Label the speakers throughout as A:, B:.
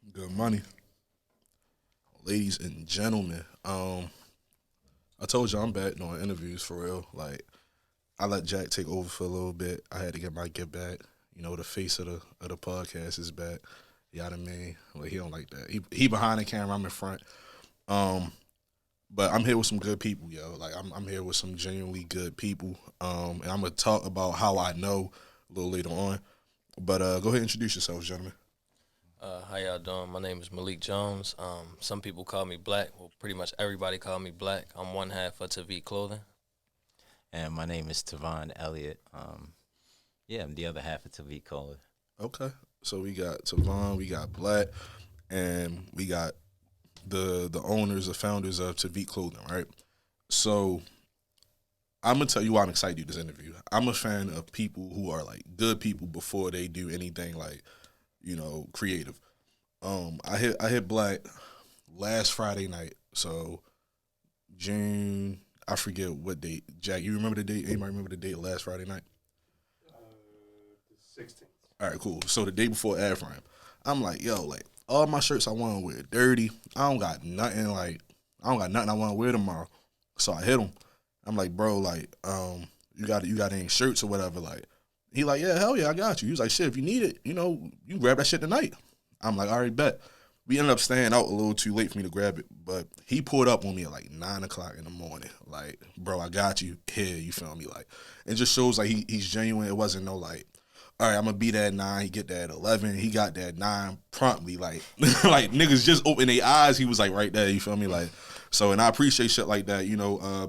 A: Good money, ladies and gentlemen. I told you I'm back doing interviews for real. Like I let Jack take over for a little bit. I had to get my get back. You know, the face of the podcast is back. You know what I mean? Well, he don't like that. He behind the camera. I'm in front. Um, but I'm here with some good people, yo. Like I'm here with some genuinely good people. And I'm gonna talk about how I know a little later on. But go ahead and introduce yourselves, gentlemen.
B: How y'all doing? My name is Malik Jones. Some people call me Black. Well, pretty much everybody call me Black. I'm one half of Tevik Clothing.
C: And my name is Tevon Elliott. Yeah, I'm the other half of Tevik Clothing.
A: Okay. So we got Tavon, we got Black, and we got the owners, the founders of Tevik Clothing, right? So I'm gonna tell you why I'm excited to do this interview. I'm a fan of people who are like good people before they do anything like, creative. I hit Black last Friday night. So June, I forget what date. Jack, you remember the date? Anybody remember the date last Friday night?
D: The 16th.
A: All right, cool. So the day before Afram, I'm like, yo, like all my shirts I want to wear dirty. I don't got nothing I want to wear tomorrow. So I hit him. I'm like, bro, like, you got any shirts or whatever? Like, he like, yeah, hell yeah, I got you. He was like, shit, if you need it, you grab that shit tonight. I'm like, all right, bet. We ended up staying out a little too late for me to grab it, but he pulled up on me at like 9 o'clock in the morning. Like, bro, I got you here. You feel me? Like, it just shows like he's genuine. It wasn't no like, all right, I'm gonna be there at 9. He get there at 11. He got there at 9 promptly. Like, like niggas just open their eyes. He was like right there. You feel me? Like, so and I appreciate shit like that.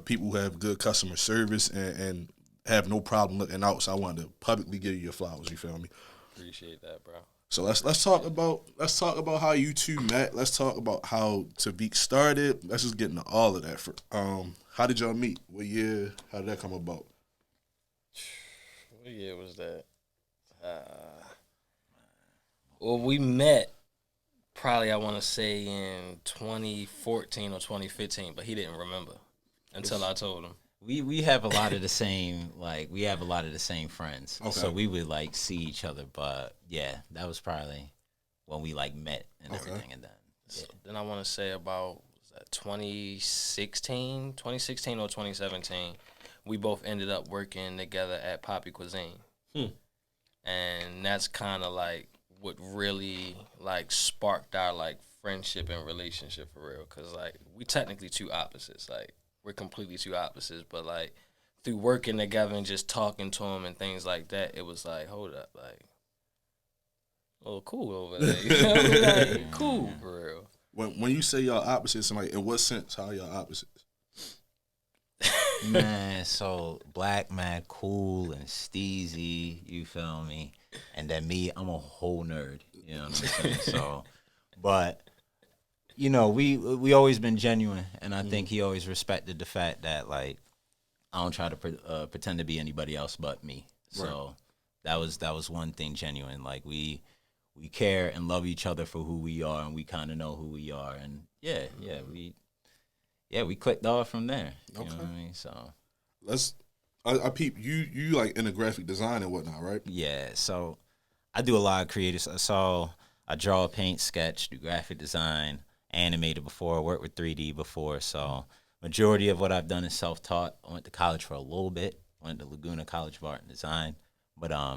A: People who have good customer service and have no problem looking out. So I wanted to publicly give you your flowers. You feel me?
B: Appreciate that, bro.
A: So let's talk about how you two met. Let's talk about how Tavik started. Let's just get into all of that. How did y'all meet? What year? How did that come about?
B: What year was that? Well, we met probably I want to say in 2014 or 2015, but he didn't remember until I told him.
C: We have a lot of the same we have a lot of the same friends.
A: Okay.
C: So we would like see each other, but yeah, that was probably when we like met and
A: Okay.
C: everything and then
B: So then I want to say about was that 2016 or 2017, we both ended up working together at Poppy Cuisine. And that's kind of like what really like sparked our like friendship and relationship for real, cuz like we technically two opposites. Like we're completely two opposites, but like through working together and just talking to him and things like that, it was like, hold up, like, oh, cool over there. You know? Like, cool, for real.
A: When you say y'all opposites, like in what sense? How y'all opposites?
C: man, so Black man cool and steezy, you feel me? And then me, I'm a whole nerd, you know what I'm saying? So but we always been genuine, and I think he always respected the fact that like I don't try to pretend to be anybody else but me. So that was one thing genuine. Like we care and love each other for who we are, and we kind of know who we are, and we clicked off from there. You know what I mean? So
A: I peep you like in the graphic design and whatnot, right?
C: yeah, so I do a lot of creative. So I draw, paint, sketch, do graphic design, animated before. Worked with 3D before. So majority of what I've done is self-taught. I went to college for a little bit. Went to Laguna College of Art and Design, but I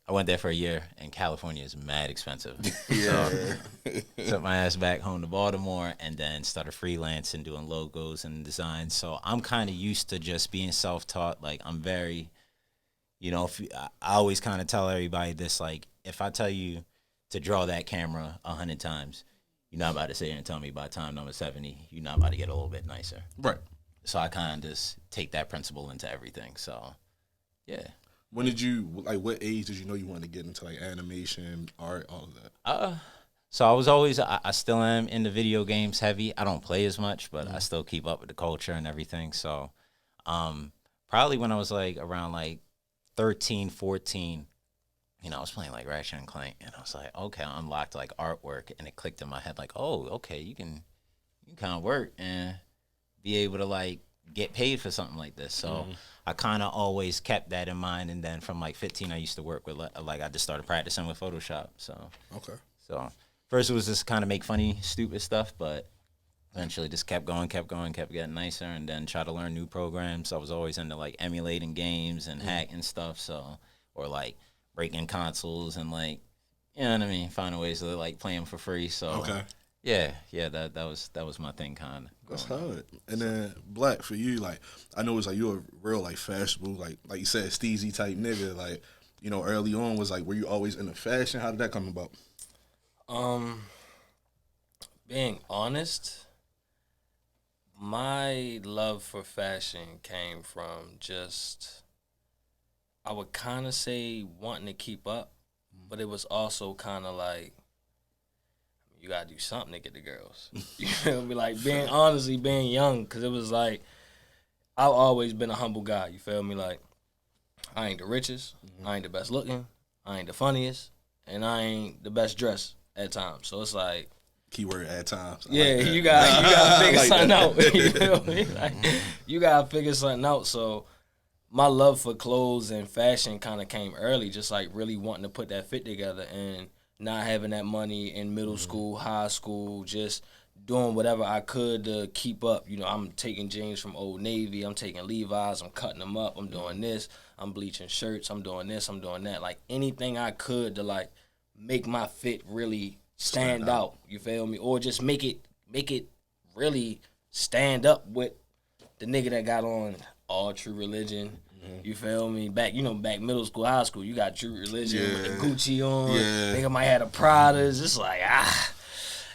C: went there for a year, and California is mad expensive.
A: Yeah.
C: So took my ass back home to Baltimore, and then started freelancing, doing logos and design. So I'm kind of used to just being self-taught. Like I'm very, I always kind of tell everybody this. Like if I tell you to draw that camera 100 times, you're not about to sit here and tell me by time number 70, you're not about to get a little bit nicer.
A: Right.
C: So I kind of just take that principle into everything. So, yeah.
A: When did you like? What age did you know you wanted to get into like animation, art, all of that?
C: So I was always, I still am into video games heavy. I don't play as much, but I still keep up with the culture and everything. So, probably when I was like around like 13, 14, I was playing like Ratchet and Clank, and I was like, okay, I unlocked like artwork, and it clicked in my head like, oh, okay, you can kind of work and be able to like get paid for something like this. So I kind of always kept that in mind. And then from like 15, I used to work with like I just started practicing with Photoshop. So
A: Okay.
C: So first it was just kind of make funny, stupid stuff, but eventually just kept going, kept getting nicer, and then try to learn new programs. I was always into like emulating games and hacking stuff, so or like breaking consoles and like, you know what I mean, finding ways to like play them for free. So
A: Okay.
C: yeah, that was my thing, kind of.
A: That's hard. And then Black, for you, like, I know it's like you're a real like fashionable, like you said, steezy type nigga. Like, you know, early on was like, were you always into fashion? How did that come about?
B: Being honest, my love for fashion came from just, I would kind of say wanting to keep up, but it was also kind of like, you gotta do something to get the girls. You feel me? Like being young, because it was like, I've always been a humble guy. You feel me? Like, I ain't the richest, I ain't the best looking, I ain't the funniest, and I ain't the best dressed at times. So it's like,
A: Keyword at times.
B: yeah,
A: like
B: you gotta figure
A: like
B: something
A: that.
B: out. You feel me? Like, you gotta figure something out. So my love for clothes and fashion kind of came early, just like really wanting to put that fit together and not having that money in middle school, high school, just doing whatever I could to keep up. You know, I'm taking jeans from Old Navy, I'm taking Levi's, I'm cutting them up, I'm doing this, I'm bleaching shirts, I'm doing this, I'm doing that. Like anything I could to like make my fit really stand out. You feel me? Or just make it really stand up with the nigga that got on All True Religion. You feel me? Back middle school, high school, you got True Religion with the Gucci on.
A: Yeah.
B: Nigga might have the Pradas. It's like,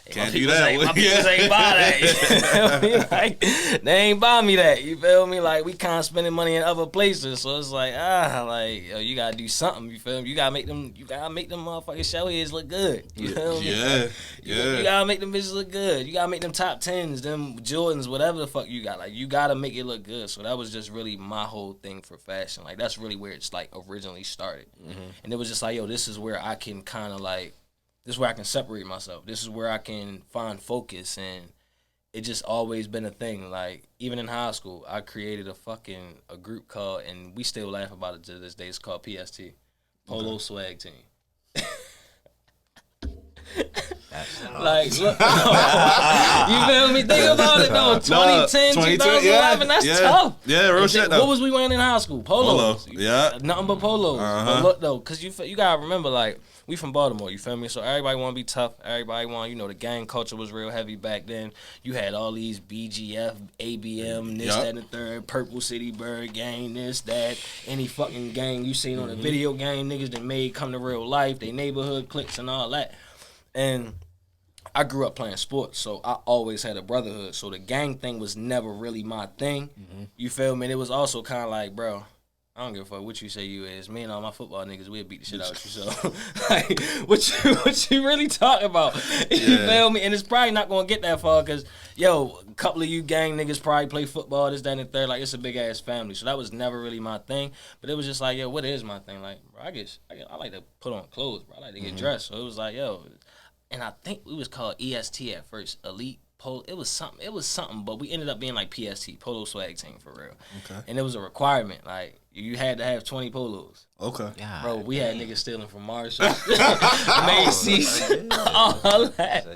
A: Can't do that.
B: My peoples ain't buy that. You feel me? Like, they ain't buy me that. You feel me? Like, we kind of spending money in other places. So it's like, yo, you gotta do something. You feel me? You gotta make them motherfucking show heads look good. You feel me?
A: Yeah.
B: You gotta make them bitches look good. You gotta make them top 10s, them Jordans, whatever the fuck you got. Like, you gotta make it look good. So that was just really my whole thing for fashion. Like, that's really where it's like originally started. And it was just like, yo, this is where I can kind of like, this is where I can separate myself. This is where I can find focus, and it just always been a thing. Like, even in high school, I created a group called, and we still laugh about it to this day, it's called PST, Polo Swag Team. Like, look, you feel me? Think about it though. 2010, 2011, that's tough.
A: Yeah, real shit though.
B: What was we wearing in high school? Polos.
A: Yeah.
B: Nothing but polos. But look though, cause you gotta remember, like, we from Baltimore, you feel me? So everybody want to be tough. Everybody want, the gang culture was real heavy back then. You had all these BGF, ABM, this, that, and the third, Purple City Bird gang, this, that, any fucking gang you seen on a video game, niggas that made come to real life, they neighborhood cliques and all that. And I grew up playing sports, so I always had a brotherhood. So the gang thing was never really my thing. You feel me? And it was also kind of like, bro, I don't give a fuck what you say you is. Me and all my football niggas, we'll beat the shit out of you. So, like, what you really talking about? You feel me? And it's probably not going to get that far because, yo, a couple of you gang niggas probably play football, this, that, and the third. Like, it's a big-ass family. So that was never really my thing. But it was just like, yo, what is my thing? Like, bro, I like to put on clothes, bro. I like to get dressed. So it was like, yo. And I think we was called EST at first, Elite Polo. It was something, but we ended up being like PST, Polo Swag Team for real. Okay. And it was a requirement. Like, you had to have 20 polos. Okay. God, bro, we had niggas stealing from Marshall, Macy's, all that.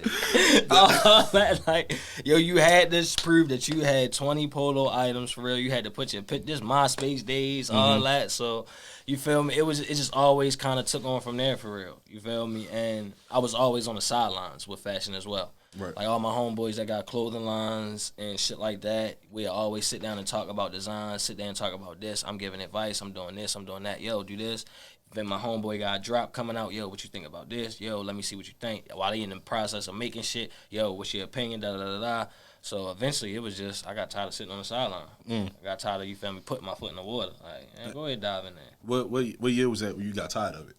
B: Like, yo, you had to prove that you had 20 polo items for real. You had to put this MySpace days, all that. So, you feel me? It just always kind of took on from there for real. You feel me? And I was always on the sidelines with fashion as well. Right. Like all my homeboys that got clothing lines and shit like that, we always sit down and talk about design, sit down and talk about this. I'm giving advice. I'm doing this. I'm doing that. Yo, do this. Then my homeboy got a drop coming out. Yo, what you think about this? Yo, let me see what you think. While they in the process of making shit, yo, what's your opinion? Da da da da. So eventually, it was just I got tired of sitting on the sideline. I got tired of, you feel me, putting my foot in the water. Like, man, go ahead, dive in there.
A: What year was that when you got tired of it?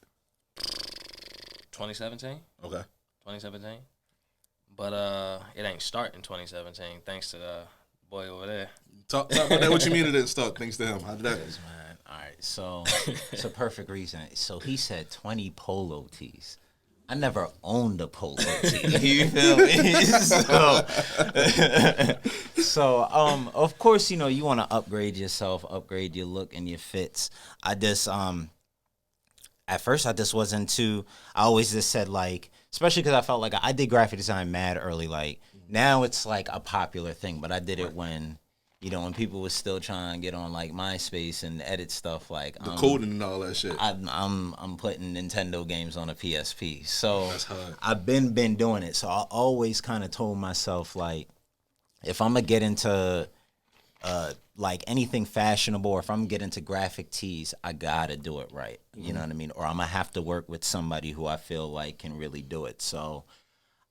B: 2017.
A: Okay.
B: 2017. But it ain't start in 2017, thanks to the boy over there.
A: Talk about that. What you mean it didn't start? Thanks to him. How did that?
C: Man, all right, so it's a perfect reason. So he said 20 polo tees. I never owned a polo tee. You feel me? So of course, you want to upgrade yourself, upgrade your look and your fits. I just at first I just wasn't too. I always just said like, especially because I felt like I did graphic design mad early. Like now it's like a popular thing, but I did it when, you know, when people was still trying to get on like MySpace and edit stuff. Like
A: the coding and all that shit.
C: I'm putting Nintendo games on a PSP, so
A: That's hard.
C: I've been doing it. So I always kind of told myself like, if I'm gonna get into like anything fashionable, or if I'm getting into graphic tees, I gotta do it right. You know what I mean? Or I'm gonna have to work with somebody who I feel like can really do it. So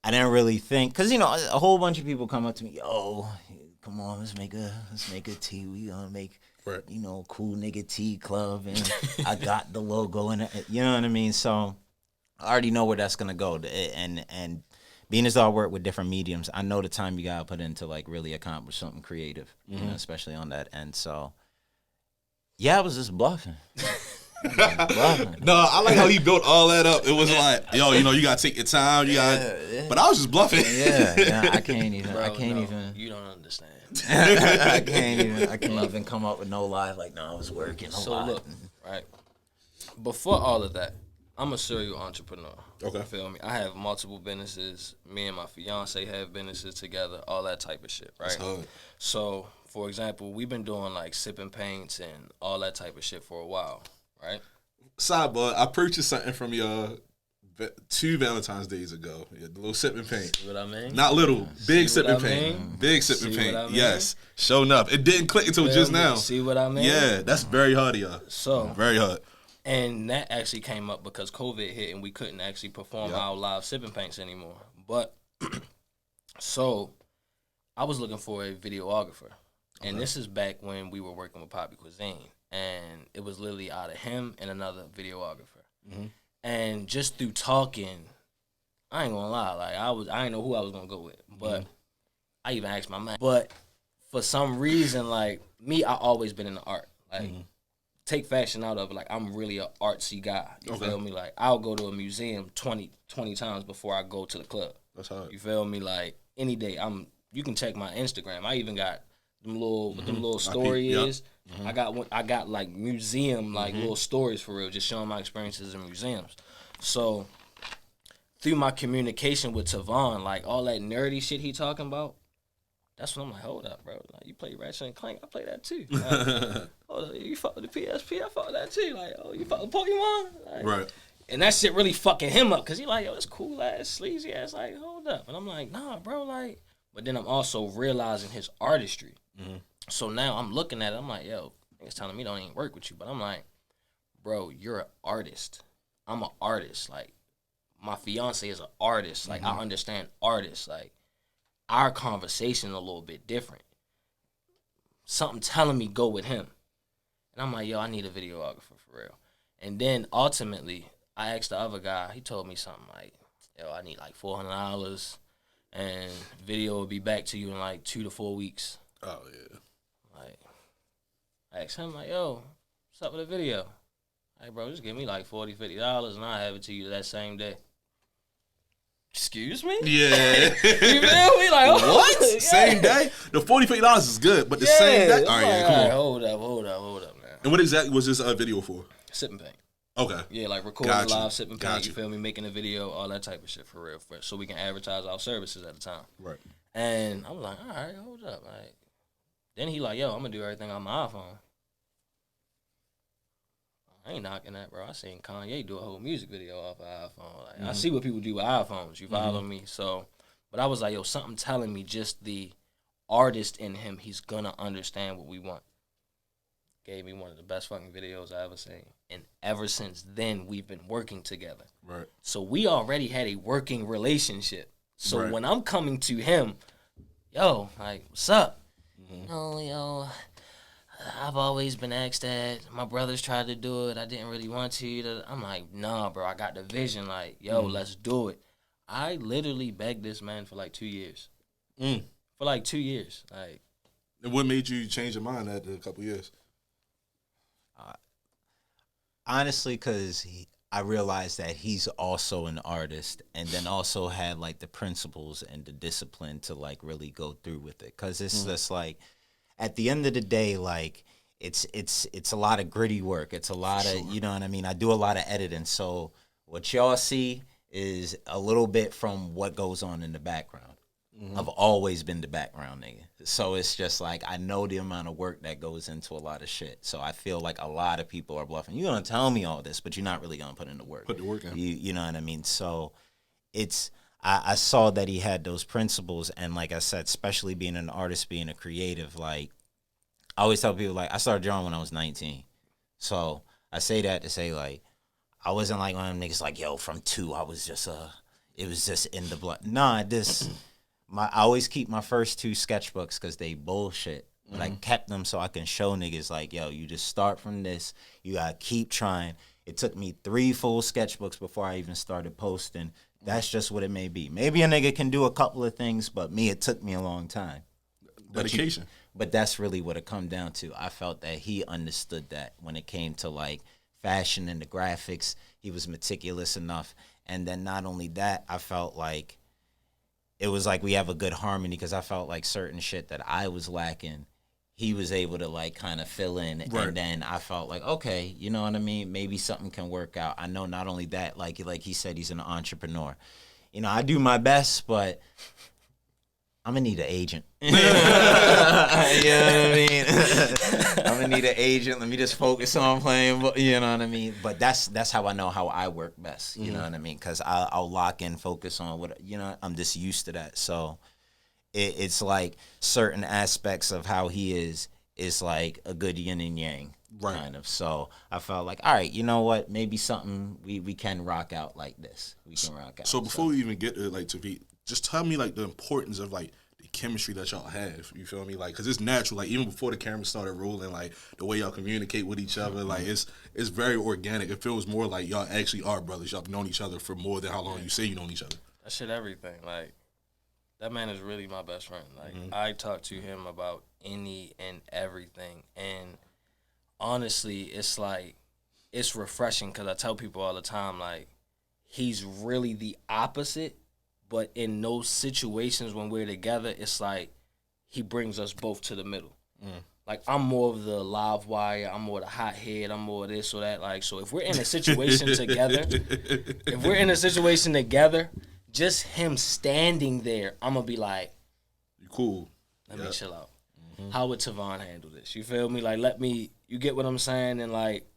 C: I didn't really think, because you know, a whole bunch of people come up to me, yo, come on, let's make a tee. We gonna make you know, cool nigga tee club, and I got the logo in it. You know what I mean? So I already know where that's gonna go. And being as though I work with different mediums, I know the time you gotta put in to like really accomplish something creative, you know, especially on that end. So yeah, I was just bluffing.
A: No, I like how he built all that up. It was like, yo, you know, you gotta take your time. You got, but I was just bluffing.
C: Yeah, I can't even.
B: Bro,
C: I can't
B: no,
C: even.
B: You don't understand.
C: I can't even come up with no lie. Like, no, I was working a
B: So
C: lot.
B: look, right before all of that, I'm a serial entrepreneur.
A: Okay.
B: You feel me? I have multiple businesses. Me and my fiance have businesses together. All that type of shit, right?
A: That's hard.
B: So, for example, we've been doing like sipping paints and all that type of shit for a while, right?
A: Sidebar, I purchased something from y'all 2 Valentine's days ago. Yeah, the little sipping paint.
B: See what I mean?
A: Not little, big
B: See what
A: sipping
B: I
A: paint.
B: mean?
A: Big sipping
B: See
A: paint.
B: what I mean?
A: Yes. Showing up. It didn't click until
B: Feel
A: just
B: me?
A: now.
B: See what I mean?
A: Yeah, that's very hard of y'all.
B: So,
A: Very hard.
B: and that actually came up because COVID hit and we couldn't actually perform our live sipping paints anymore. But, so, I was looking for a videographer. And this is back when we were working with Poppy Cuisine. And it was literally out of him and another videographer.
A: Mm-hmm.
B: And just through talking, I ain't gonna lie, like I didn't know who I was gonna go with. But I even asked my man. But for some reason, like me, I always been in the art. Like take fashion out of it. Like I'm really an artsy guy. You feel me? Like I'll go to a museum 20 times before I go to the club.
A: That's hard.
B: You feel me? Like any day, you can check my Instagram. I even got them little story is. I got like museum little stories for real, just showing my experiences in museums. So through my communication with Tevon, like all that nerdy shit he talking about, that's when I'm like, hold up, bro. Like you play Ratchet and Clank, I play that too. Like, hold up, you fuck with the PSP, I fuck with that too. Like, oh, you fuck with Pokemon, like,
A: Right.
B: And that shit really fucking him up because he like, yo, it's cool ass, sleazy ass. Like, hold up, and I'm like, nah, bro, like. But then I'm also realizing his artistry. So now I'm looking at it, I'm like, yo, it's telling me don't even work with you. But I'm like, bro, you're an artist. I'm an artist. Like, my fiance is an artist. Like, I understand artists. Like, our conversation a little bit different. Something telling me go with him. And I'm like, yo, I need a videographer for real. And then ultimately, I asked the other guy, he told me something like, yo, I need like $400 and video will be back to you in like 2 to 4 weeks.
A: Oh, yeah.
B: Like, I asked him, like, yo, what's up with the video? Hey, bro, just give me like $40, $50 and I'll have it to you that same day. Excuse me?
A: Yeah.
B: You feel me? Like, oh,
A: what?
B: yeah.
A: Same day? The $40, $50 is good, but the same day? All right, yeah, come on.
B: Hold up, man.
A: And what exactly was this video for?
B: Sipping paint.
A: Okay.
B: Yeah, like recording
A: Got you.
B: live sipping
A: Got
B: paint,
A: you.
B: you feel me? Making a video, all that type of shit for real. So we can advertise our services at the time.
A: Right.
B: And I was like, all right, hold up. Like, then he like, yo, I'm going to do everything on my iPhone. I ain't knocking that, bro. I seen Kanye do a whole music video off of iPhone. Like, I see what people do with iPhones. You follow me? So, but I was like, yo, something telling me just the artist in him, he's going to understand what we want. Gave me one of the best fucking videos I ever seen. And ever since then, we've been working together.
A: Right.
B: So we already had a working relationship. So
A: Right.
B: when I'm coming to him, yo, like, what's up? Oh, yo, I've always been asked that. My brothers tried to do it. I didn't really want to. I'm like, nah, bro, I got the vision. Like, yo, let's do it. I literally begged this man for like 2 years. For like 2 years. Like,
A: And what made you change your mind after a couple years?
C: Honestly, because I realized that he's also an artist, and then also had like the principles and the discipline to like really go through with it. Because it's just like, at the end of the day, like it's a lot of gritty work. It's a lot of, you know what I mean? I do a lot of editing. So what y'all see is a little bit from what goes on in the background. I've always been the background nigga. So it's just like I know the amount of work that goes into a lot of shit. So I feel like a lot of people are bluffing. You're going to tell me all this, but you're not really going to put in the work.
A: Put the work in.
C: You know what I mean? So it's I saw that he had those principles, and like I said, especially being an artist, being a creative, like I always tell people, like I started drawing when I was 19. So I say that to say, like, I wasn't like one of them niggas like, yo, from 2, I was just it was just in the blood. Nah, I always keep my first 2 sketchbooks because they bullshit. But I kept them so I can show niggas like, yo, you just start from this. You gotta keep trying. It took me 3 full sketchbooks before I even started posting. That's just what it may be. Maybe a nigga can do a couple of things, but me, it took me a long time.
A: Dedication.
C: But that's really what it come down to. I felt that he understood that when it came to like fashion and the graphics. He was meticulous enough. And then not only that, I felt like it was like we have a good harmony because I felt like certain shit that I was lacking, he was able to like kind of fill in. Right. And then I felt like, okay, you know what I mean? Maybe something can work out. I know not only that, like he said, he's an entrepreneur. You know, I do my best, but I'm gonna need an agent. You know what I mean? I'm gonna need an agent. Let me just focus on playing. You know what I mean? But that's how I know how I work best. You know what I mean? Because I'll lock in, focus on what I'm just used to that. So it's like certain aspects of how he is like a good yin and yang. Right. Kind of. So I felt like, all right, you know what? Maybe something we can rock out like this. We can rock out.
A: So before we even get to like Tevik, just tell me like the importance of like the chemistry that y'all have. You feel me? Like, cause it's natural. Like even before the camera started rolling, like the way y'all communicate with each other, like it's very organic. It feels more like y'all actually are brothers. Y'all have known each other for more than how long you say you known each other.
B: That shit, everything. Like that man is really my best friend. Like I talk to him about any and everything, and honestly, it's like it's refreshing because I tell people all the time, like he's really the opposite. But in those situations when we're together, it's like he brings us both to the middle. Like I'm more of the live wire, I'm more the hot head, I'm more of this or that. Like so, if we're in a situation together, just him standing there, I'm gonna be like,
A: "You cool?
B: Let me chill out." How would Tevon handle this? You feel me? Like you get what I'm saying? And like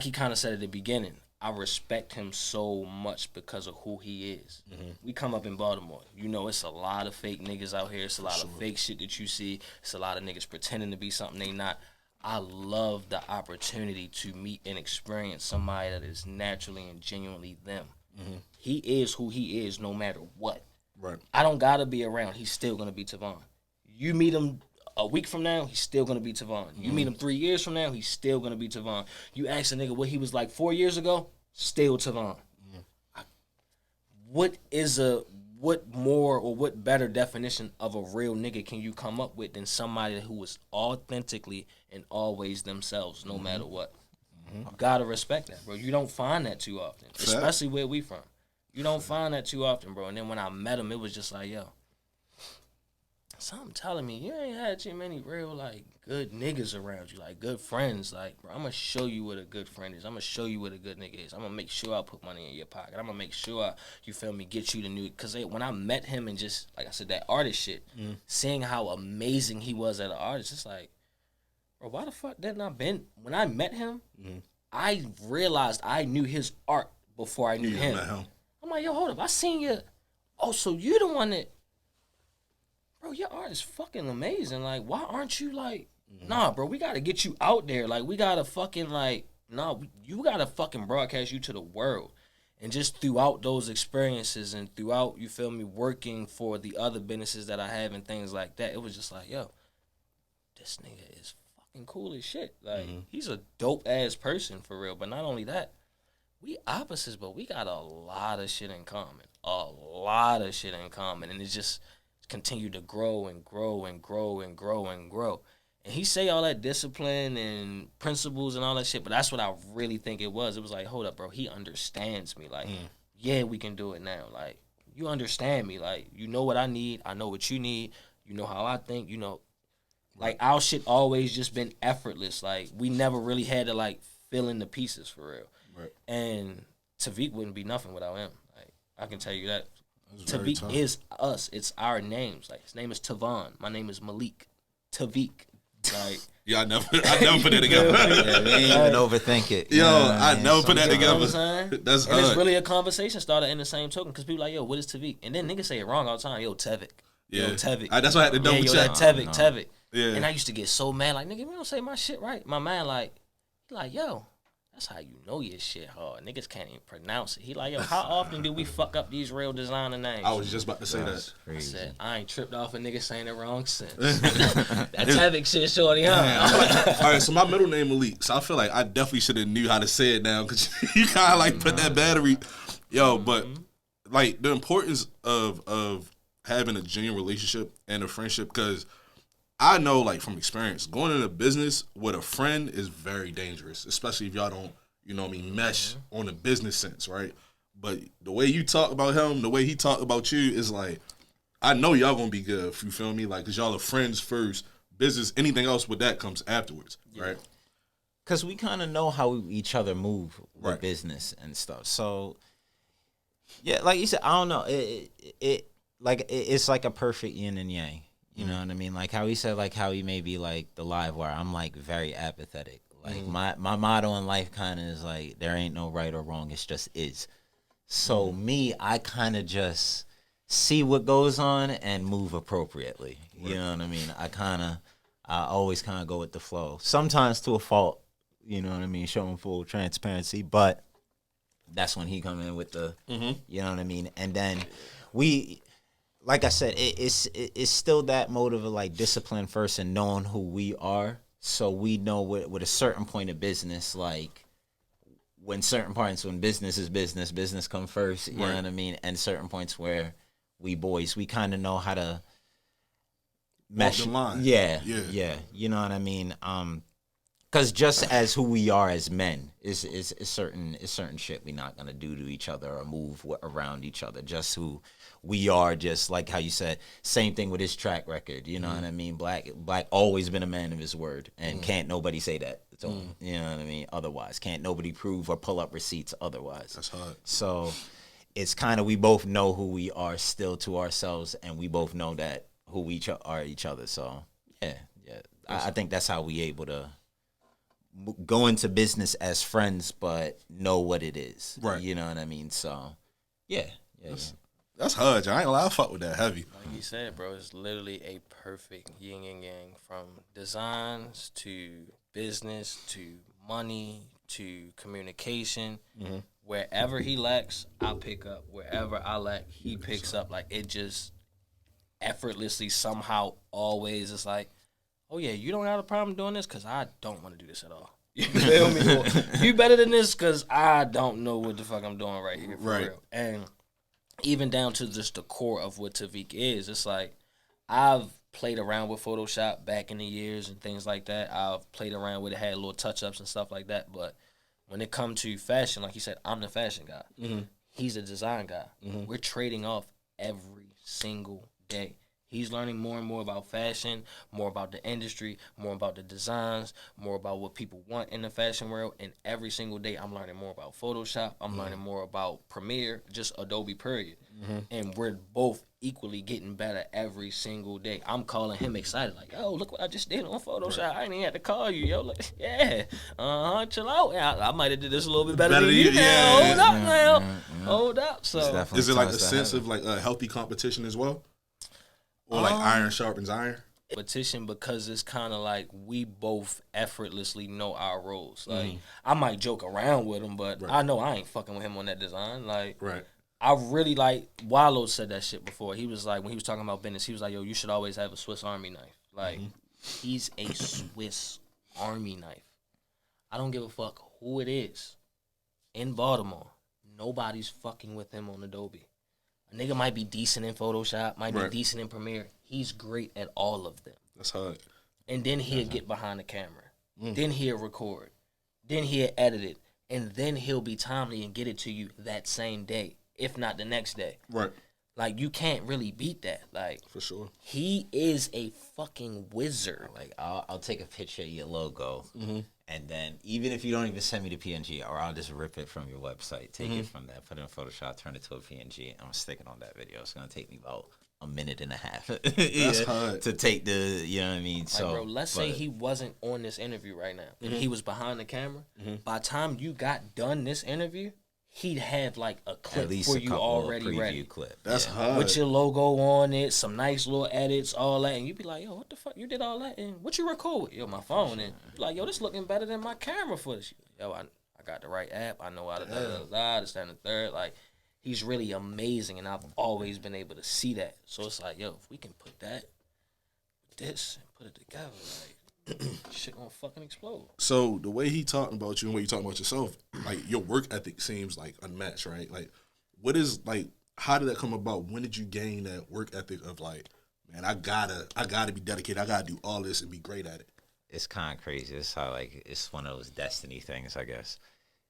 B: he kind of said at the beginning. I respect him so much because of who he is. We come up in Baltimore. You know, it's a lot of fake niggas out here. It's a lot of fake shit that you see. It's a lot of niggas pretending to be something they not. I love the opportunity to meet and experience somebody that is naturally and genuinely them. He is who he is no matter what. Right. I don't got to be around. He's still going to be Tevon. You meet him a week from now, he's still going to be Tevon. You meet him 3 years from now, he's still going to be Tevon. You ask a nigga what he was like 4 years ago, still Tevon. What more or what better definition of a real nigga can you come up with than somebody who was authentically and always themselves, no matter what? You gotta respect that, bro. You don't find that too often, especially where we from. You don't find that too often, bro. And then when I met him, it was just like, yo, something telling me you ain't had too many real, like, good niggas around you, like, good friends. Like, bro, I'm going to show you what a good friend is. I'm going to show you what a good nigga is. I'm going to make sure I put money in your pocket. I'm going to make sure, you feel me, get you the new, because when I met him and just, like I said, that artist shit, seeing how amazing he was as an artist, it's like, bro, why the fuck didn't I been, when I met him, I realized I knew his art before I knew him. I'm like, yo, hold up, I seen you. Oh, so you the one that, bro, your art is fucking amazing. Like, why aren't you like, nah, bro, we got to get you out there. Like, we got to fucking, like, nah, you got to fucking broadcast you to the world. And just throughout those experiences and throughout, you feel me, working for the other businesses that I have and things like that, it was just like, yo, this nigga is fucking cool as shit. Like, he's a dope-ass person for real. But not only that, we opposites, but we got a lot of shit in common. A lot of shit in common. And it's just continue to grow and grow and grow and grow and grow. And he say all that discipline and principles and all that shit, but that's what I really think it was. It was like, hold up, bro, he understands me. Like, yeah, we can do it now. Like, you understand me. Like, you know what I need. I know what you need. You know how I think. You know, like, our shit always just been effortless. Like, we never really had to, like, fill in the pieces for real. Right. And Tevik wouldn't be nothing without him. Like, I can tell you that.
A: very
B: Tevik
A: tough.
B: is us. It's our names. Like, his name is Tevon. My name is Malik. Tevik. Like,
A: Yeah, I never put that together.
C: Yeah, we ain't even overthink it. You
A: Yo,
C: know what
A: I
C: mean?
A: never put that
B: you know
A: together.
B: what I'm saying?
A: That's
B: and it's
A: hard.
B: really a conversation starter in the same token because people like, yo, what is Tevik? And then niggas say it wrong all the time. Yo, Tevik.
A: Yeah.
B: Yo, Tevik.
A: That's why I had to double
B: yo,
A: check.
B: that Tevik, Tevik.
A: Yeah.
B: And I used to get so mad, like, nigga, we don't say my shit right. My man, like, yo, that's how you know your shit hard. Niggas can't even pronounce it. He like, yo, how often do we fuck up these real designer names?
A: I was just about to say that.
B: I said, I ain't tripped off a nigga saying it wrong since. That Tevik shit, shorty, huh?
A: All right, so my middle name Malik, so I feel like I definitely should have knew how to say it now because you kind of like put that battery, yo. But like the importance of having a genuine relationship and a friendship, because I know like from experience, going into business with a friend is very dangerous, especially if y'all don't, you know what I mean, mesh on a business sense, right? But the way you talk about him, the way he talk about you is like, I know y'all gonna be good. You feel me? Like, cause y'all are friends first. Business, anything else with that comes afterwards, right?
C: Because we kind of know how each other move with
A: Right.
C: business and stuff. So, yeah, like you said, I don't know. It's like a perfect yin and yang. You know what I mean? Like how he said, like how he may be like the live wire. I'm like very apathetic. Like my motto in life kind of is like there ain't no right or wrong. It's just is. So me, I kind of just see what goes on and move appropriately. You know what I mean? I always kind of go with the flow. Sometimes to a fault. You know what I mean? Showing full transparency, but that's when he come in with the, you know what I mean? And then we, like I said, it's still that motive of like discipline first and knowing who we are. So we know with a certain point of business, like when certain points, when business is business come first, you know what I mean? And certain points where we boys, we kind of know how to mesh.
A: the line.
C: Yeah.
A: Yeah.
C: You know what I mean? Because just as who we are as men is certain shit we not gonna do to each other or move around each other. Just who we are, just like how you said. Same thing with his track record. You know what I mean? Black always been a man of his word, and can't nobody say that. So you know what I mean? Otherwise, can't nobody prove or pull up receipts otherwise.
A: That's hard.
C: So it's kind of we both know who we are still to ourselves, and we both know that who we are each other. So yeah. I think that's how we able to go into business as friends, but know what it is.
A: Right.
C: You know what I mean? So, yeah.
A: That's hard, John. I ain't gonna lie, I fuck with that heavy.
B: Like you said, bro, it's literally a perfect yin and yang from designs to business to money to communication. Wherever he lacks, I pick up. Wherever I lack, he picks up. Like, it just effortlessly somehow always is like, oh yeah, you don't have a problem doing this because I don't want to do this at all. You feel me? Or, you better than this because I don't know what the fuck I'm doing right here for real. And even down to just the core of what Tevik is, it's like I've played around with Photoshop back in the years and things like that. I've played around with it, had little touch-ups and stuff like that. But when it comes to fashion, like you said, I'm the fashion guy. He's a design guy. We're trading off every single day. He's learning more and more about fashion, more about the industry, more about the designs, more about what people want in the fashion world. And every single day, I'm learning more about Photoshop. I'm learning more about Premiere, just Adobe, period. And we're both equally getting better every single day. I'm calling him excited, like, yo, look what I just did on Photoshop. I ain't even had to call you, yo. Like, yeah, chill out. Yeah, I might have did this a little bit better than you now. Hold up now. Hold up. So,
A: Is it like a sense of like a healthy competition as well? Or like iron sharpens iron?
B: competition because it's kind of like we both effortlessly know our roles. Like, I might joke around with him, but I know I ain't fucking with him on that design. Like, I really like, Wallow said that shit before. He was like, when he was talking about business, he was like, yo, you should always have a Swiss Army knife. Like, he's a Swiss Army knife. I don't give a fuck who it is. In Baltimore, nobody's fucking with him on Adobe. A nigga might be decent in Photoshop, might be decent in Premiere. He's great at all of them.
A: That's hard.
B: And then he'll get behind the camera. Then he'll record. Then he'll edit it. And then he'll be timely and get it to you that same day, if not the next day.
A: Right.
B: Like, you can't really beat that. Like,
A: For sure.
B: he is a fucking wizard.
C: Like, I'll take a picture of your logo, And then even if you don't even send me the PNG, or I'll just rip it from your website, take it from that, put it in Photoshop, turn it to a PNG, and I'm sticking on that video. It's gonna take me about a minute and a half
A: That's hard
C: to take the, you know what I mean? So,
B: bro, let's say he wasn't on this interview right now, and he was behind the camera. By the time you got done this interview, he'd have like a clip
C: at least
B: for
C: a
B: you
C: couple
B: already
C: of preview
B: ready.
C: clip.
A: That's hard
B: With your logo on it, some nice little edits, all that, and you be like, yo, what the fuck? You did all that, and what you record with? Yo, my phone, and you be like, yo, this looking better than my camera footage. Yo, I got the right app. I know how to this, that, and the third. Like, he's really amazing, and I've always been able to see that. So it's like, yo, if we can put that with this and put it together, like, shit gonna fucking explode.
A: So the way he talking about you and the way you talking about yourself, like your work ethic seems like unmatched, right? Like, what is like? How did that come about? When did you gain that work ethic of like, man, I gotta be dedicated. I gotta do all this and be great at it.
C: It's kind of crazy. It's how like it's one of those destiny things, I guess.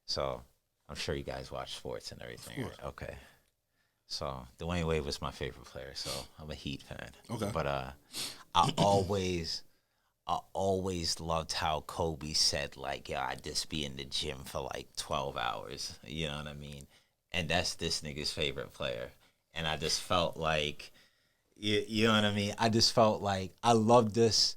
C: So I'm sure you guys watch sports and everything, right? Okay. So Dwayne Wade was my favorite player, so I'm a Heat fan.
A: Okay.
C: But I always loved how Kobe said, like, yo, I'd just be in the gym for like 12 hours. You know what I mean? And that's this nigga's favorite player. And I just felt like, you know what I mean? I just felt like I love this.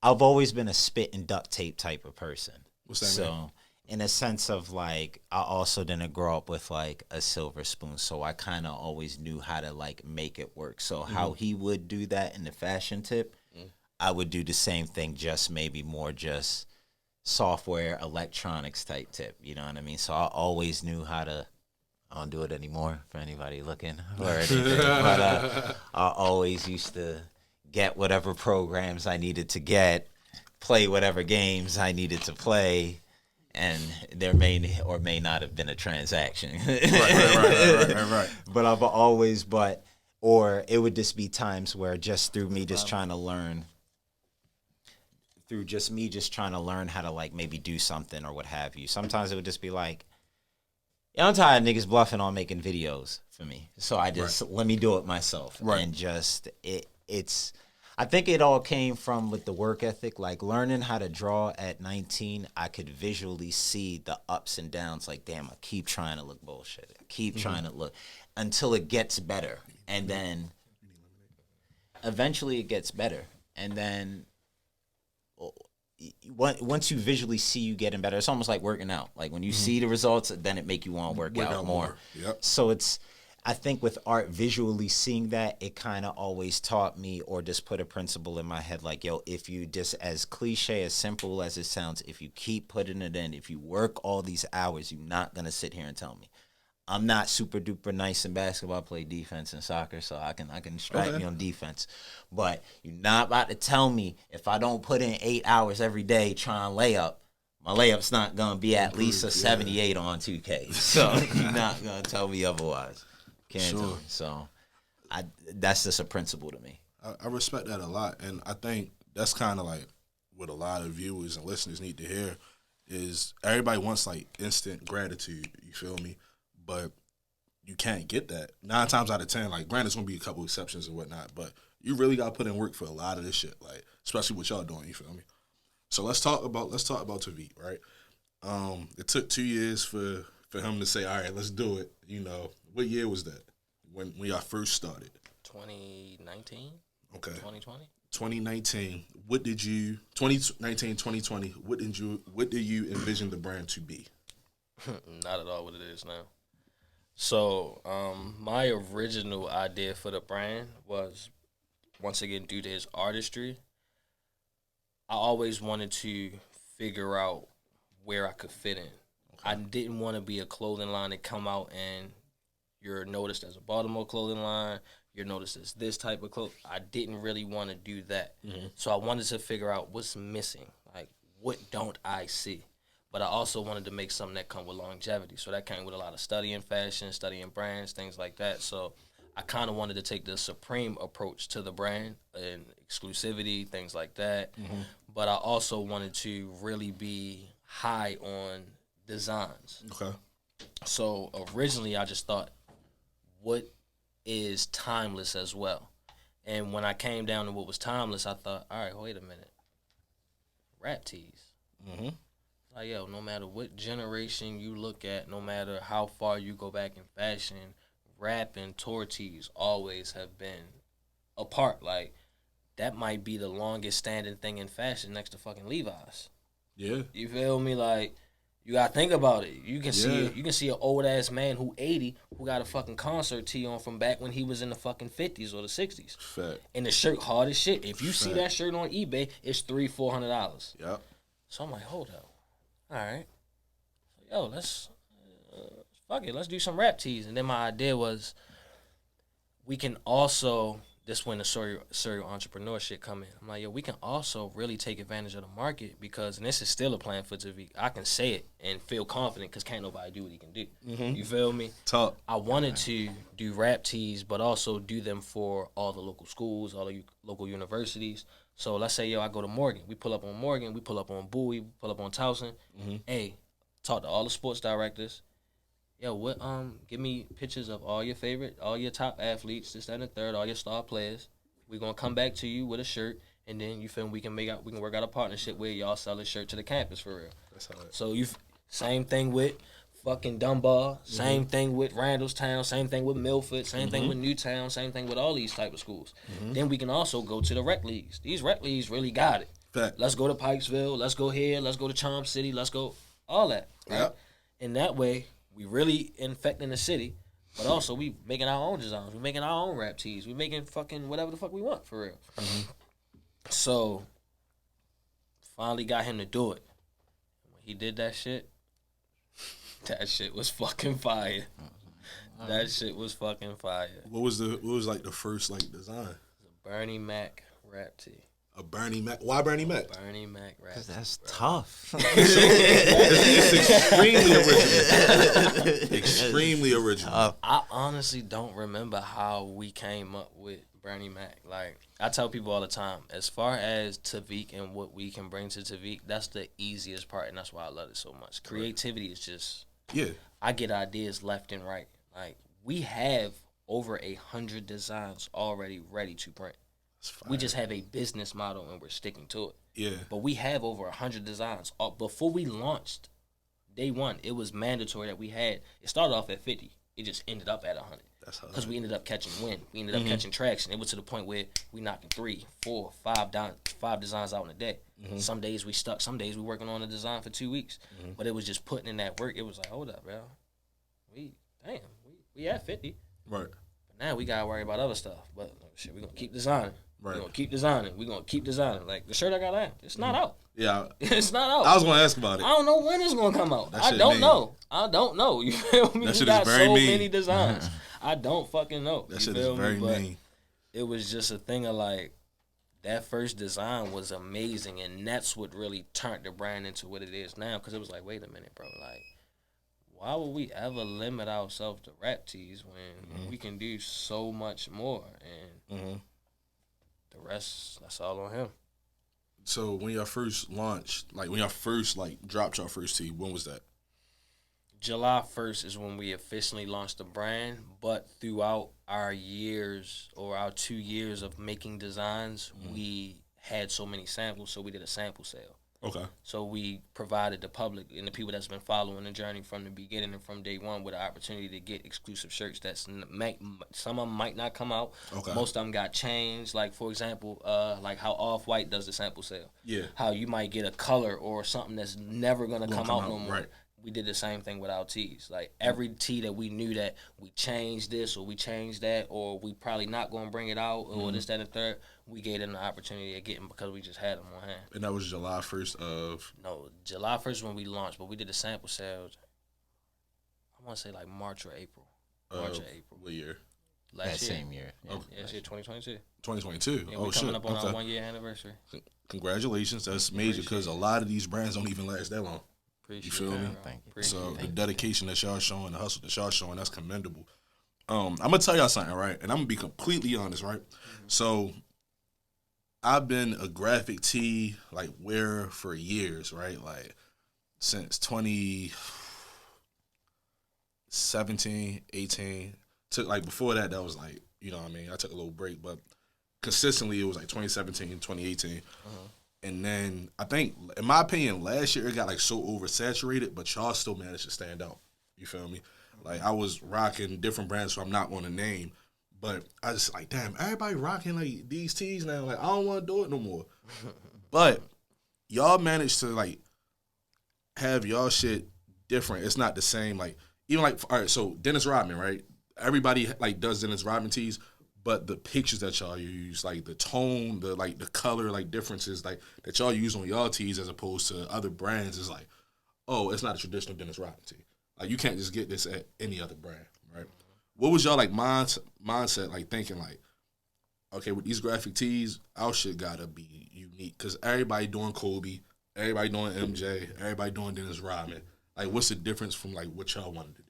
C: I've always been a spit and duct tape type of person.
A: What's that mean?
C: In a sense of like, I also didn't grow up with like a silver spoon, so I kind of always knew how to like make it work. So how he would do that in the fashion tip, I would do the same thing, just maybe more just software, electronics type tip. You know what I mean? So I always knew how to. I don't do it anymore for anybody looking or anything, but I always used to get whatever programs I needed to get, play whatever games I needed to play. And there may or may not have been a transaction.
A: Right.
C: But I've always, or it would just be times where just through me just trying to learn, how to like maybe do something or what have you. Sometimes it would just be like, yeah, I'm tired of niggas bluffing on making videos for me. So I just, let me do it myself.
A: Right.
C: And just, I think it all came from with the work ethic, like learning how to draw at 19. I could visually see the ups and downs. Like, damn, I keep trying to look bullshit. I keep trying to look until it gets better. And then eventually it gets better. And then once you visually see you getting better, it's almost like working out. Like when you see the results, then it make you want to work out more.
A: Yep.
C: So I think with art, visually seeing that, it kind of always taught me or just put a principle in my head like, yo, if you just, as cliche, as simple as it sounds, if you keep putting it in, if you work all these hours, you're not going to sit here and tell me. I'm not super duper nice in basketball. I play defense and soccer, so I can strike me on defense. But you're not about to tell me if I don't put in 8 hours every day trying to layup, my layup's not going to be at least a 78 on 2K. So you're not going to tell me otherwise. Can't do it. So that's just a principle to me.
A: I respect that a lot, and I think that's kind of like what a lot of viewers and listeners need to hear is everybody wants like instant gratitude. You feel me? But you can't get that 9 times out of 10. Like, granted, there's gonna be a couple exceptions and whatnot, but you really gotta put in work for a lot of this shit. Like, especially what y'all doing. You feel me? So let's talk about Tevik, right? It took 2 years for him to say, all right, let's do it. You know, what year was that when y'all first started?
B: 2019.
A: Okay.
B: 2020.
A: 2019. 2019, 2020. What did you envision the brand to be?
B: Not at all what it is now. So, my original idea for the brand was, once again, due to his artistry, I always wanted to figure out where I could fit in. Okay. I didn't want to be a clothing line that come out and you're noticed as a Baltimore clothing line, you're noticed as this type of clothing. I didn't really want to do that. Mm-hmm. So I wanted to figure out what's missing. Like, what don't I see? But I also wanted to make something that come with longevity. So that came with a lot of studying fashion, studying brands, things like that. So I kind of wanted to take the supreme approach to the brand and exclusivity, things like that. Mm-hmm. But I also wanted to really be high on designs. Okay. So originally I just thought, what is timeless as well? And when I came down to what was timeless, I thought, all right, wait a minute. Rap tees. Mm-hmm. Like, yo, no matter what generation you look at, no matter how far you go back in fashion, rap and tour tees always have been a part. Like, that might be the longest standing thing in fashion next to fucking Levi's.
A: Yeah.
B: You feel me? Like, you gotta think about it. You can see an old ass man who 80 who got a fucking concert tee on from back when he was in the fucking 50s or the 60s.
A: Fact.
B: And the shirt hard as shit. If you see that shirt on eBay, it's $300-$400.
A: Yep.
B: So I'm like, hold up. All right. Yo, let's fuck it. Let's do some rap tees. And then my idea was, we can also, this when the serial entrepreneur shit come in. I'm like, yo, we can also really take advantage of the market because, and this is still a plan for Tevik, I can say it and feel confident because can't nobody do what he can do. Mm-hmm. You feel me?
A: Talk.
B: I wanted to do rap tees, but also do them for all the local schools, all the local universities. So let's say, yo, I go to Morgan. We pull up on Morgan. We pull up on Bowie. We pull up on Towson. Mm-hmm. Hey, talk to all the sports directors. Yo, give me pictures of all your top athletes, this, that, and the third, all your star players. We're gonna come back to you with a shirt, and then you feel me, we can work out a partnership where y'all sell a shirt to the campus for real.
A: That's how
B: So same thing with fucking Dunbar, same thing with Randallstown, same thing with Milford, same thing with Newtown, same thing with all these type of schools. Then we can also go to the rec leagues. These rec leagues really got it.
A: Fact.
B: Let's go to Pikesville, let's go here, let's go to Charm City, let's go all that. Right?
A: Yep.
B: And that way, we really infecting the city, but also we making our own designs. We making our own rap tees. We making fucking whatever the fuck we want for real. So, finally got him to do it. When he did that shit was fucking fire. That shit was fucking fire.
A: What was like the first like design?
B: The Bernie Mac rap tee.
A: A Bernie Mac. Why Bernie Mac?
B: Bernie Mac rap.
C: Because that's tough.
A: It's extremely original. Extremely original.
B: I honestly don't remember how we came up with Bernie Mac. Like, I tell people all the time, as far as Tevik and what we can bring to Tevik, that's the easiest part, and that's why I love it so much. Creativity is just, I get ideas left and right. Like, we have over 100 designs already ready to print. We just have a business model and we're sticking to it.
A: Yeah.
B: But we have over 100 designs. Before we launched, day one, it was mandatory that we had. It started off at 50. It just ended up at 100. That's how. Because we ended up catching wind. We ended up catching traction. It was to the point where we knocking 3, 4, 5 designs out in a day. Some days we stuck. Some days we working on a design for 2 weeks. But it was just putting in that work. It was like, hold up, bro. We at 50.
A: Right.
B: But now we gotta worry about other stuff. But shit, we gonna keep designing.
A: Right.
B: We're gonna keep designing. We're gonna keep designing. Like the shirt I got on, it's not out.
A: Yeah.
B: It's not out.
A: I was gonna ask about it.
B: I don't know when it's gonna come out. I don't know. You feel me?
A: That
B: We
A: shit
B: got
A: is very
B: so
A: mean.
B: many designs. I don't fucking know.
A: That shit is very mean.
B: It was just a thing of like, that first design was amazing, and that's what really turned the brand into what it is now. Because it was like, wait a minute, bro. Like, why would we ever limit ourselves to rap tees when we can do so much more? And the rest, that's all on him.
A: So when y'all first launched, like when y'all first like dropped your first tee, when was that?
B: July 1st is when we officially launched the brand, but throughout our years or our 2 years of making designs, we had so many samples, so we did a sample sale.
A: Okay.
B: So we provided the public and the people that's been following the journey from the beginning and from day one with an opportunity to get exclusive shirts. Some of them might not come out.
A: Okay.
B: Most of them got changed. Like, for example, like how Off-White does the sample sale.
A: Yeah.
B: How you might get a color or something that's never going to come out no more.
A: Right.
B: We did the same thing with our tees. Like, every tee that we knew that we changed this or we changed that or we probably not going to bring it out or this, that, and the third, we gave them the opportunity of getting because we just had them on hand.
A: And that was July 1st of?
B: No, July 1st when we launched, but we did the sample sales, I want to say like March or April. March or April.
A: What year?
B: Last year.
C: Same year.
B: Yeah, it's year 2022.
A: 2022.
B: Yeah, we're coming up on our 1 year anniversary.
A: Congratulations. That's major because a lot of these brands don't even last that long.
B: Appreciate
A: you feel me?
C: Thank you.
A: So the dedication that y'all showing, the hustle that y'all showing, that's commendable. I'm gonna tell y'all something, right? And I'm gonna be completely honest, right? So I've been a graphic tee like wearer for years, right? Like since 2017, 18. Took like before that was like, you know what I mean? I took a little break, but consistently it was like 2017, 2018. And then I think, in my opinion, last year it got like so oversaturated, but y'all still managed to stand out. You feel me? Like I was rocking different brands, so I'm not going to name, but I just like, damn, everybody rocking like these tees now. Like I don't want to do it no more. But y'all managed to like have y'all shit different. It's not the same. Like even like, all right, so Dennis Rodman, right? Everybody like does Dennis Rodman tees. But the pictures that y'all use, like the tone, the color, like differences, like that y'all use on y'all tees as opposed to other brands is like, oh, it's not a traditional Dennis Rodman tee. Like you can't just get this at any other brand, right? What was y'all like mindset like thinking like, okay, with these graphic tees, our shit gotta be unique because everybody doing Kobe, everybody doing MJ, everybody doing Dennis Rodman. Like, what's the difference from like what y'all wanted to do?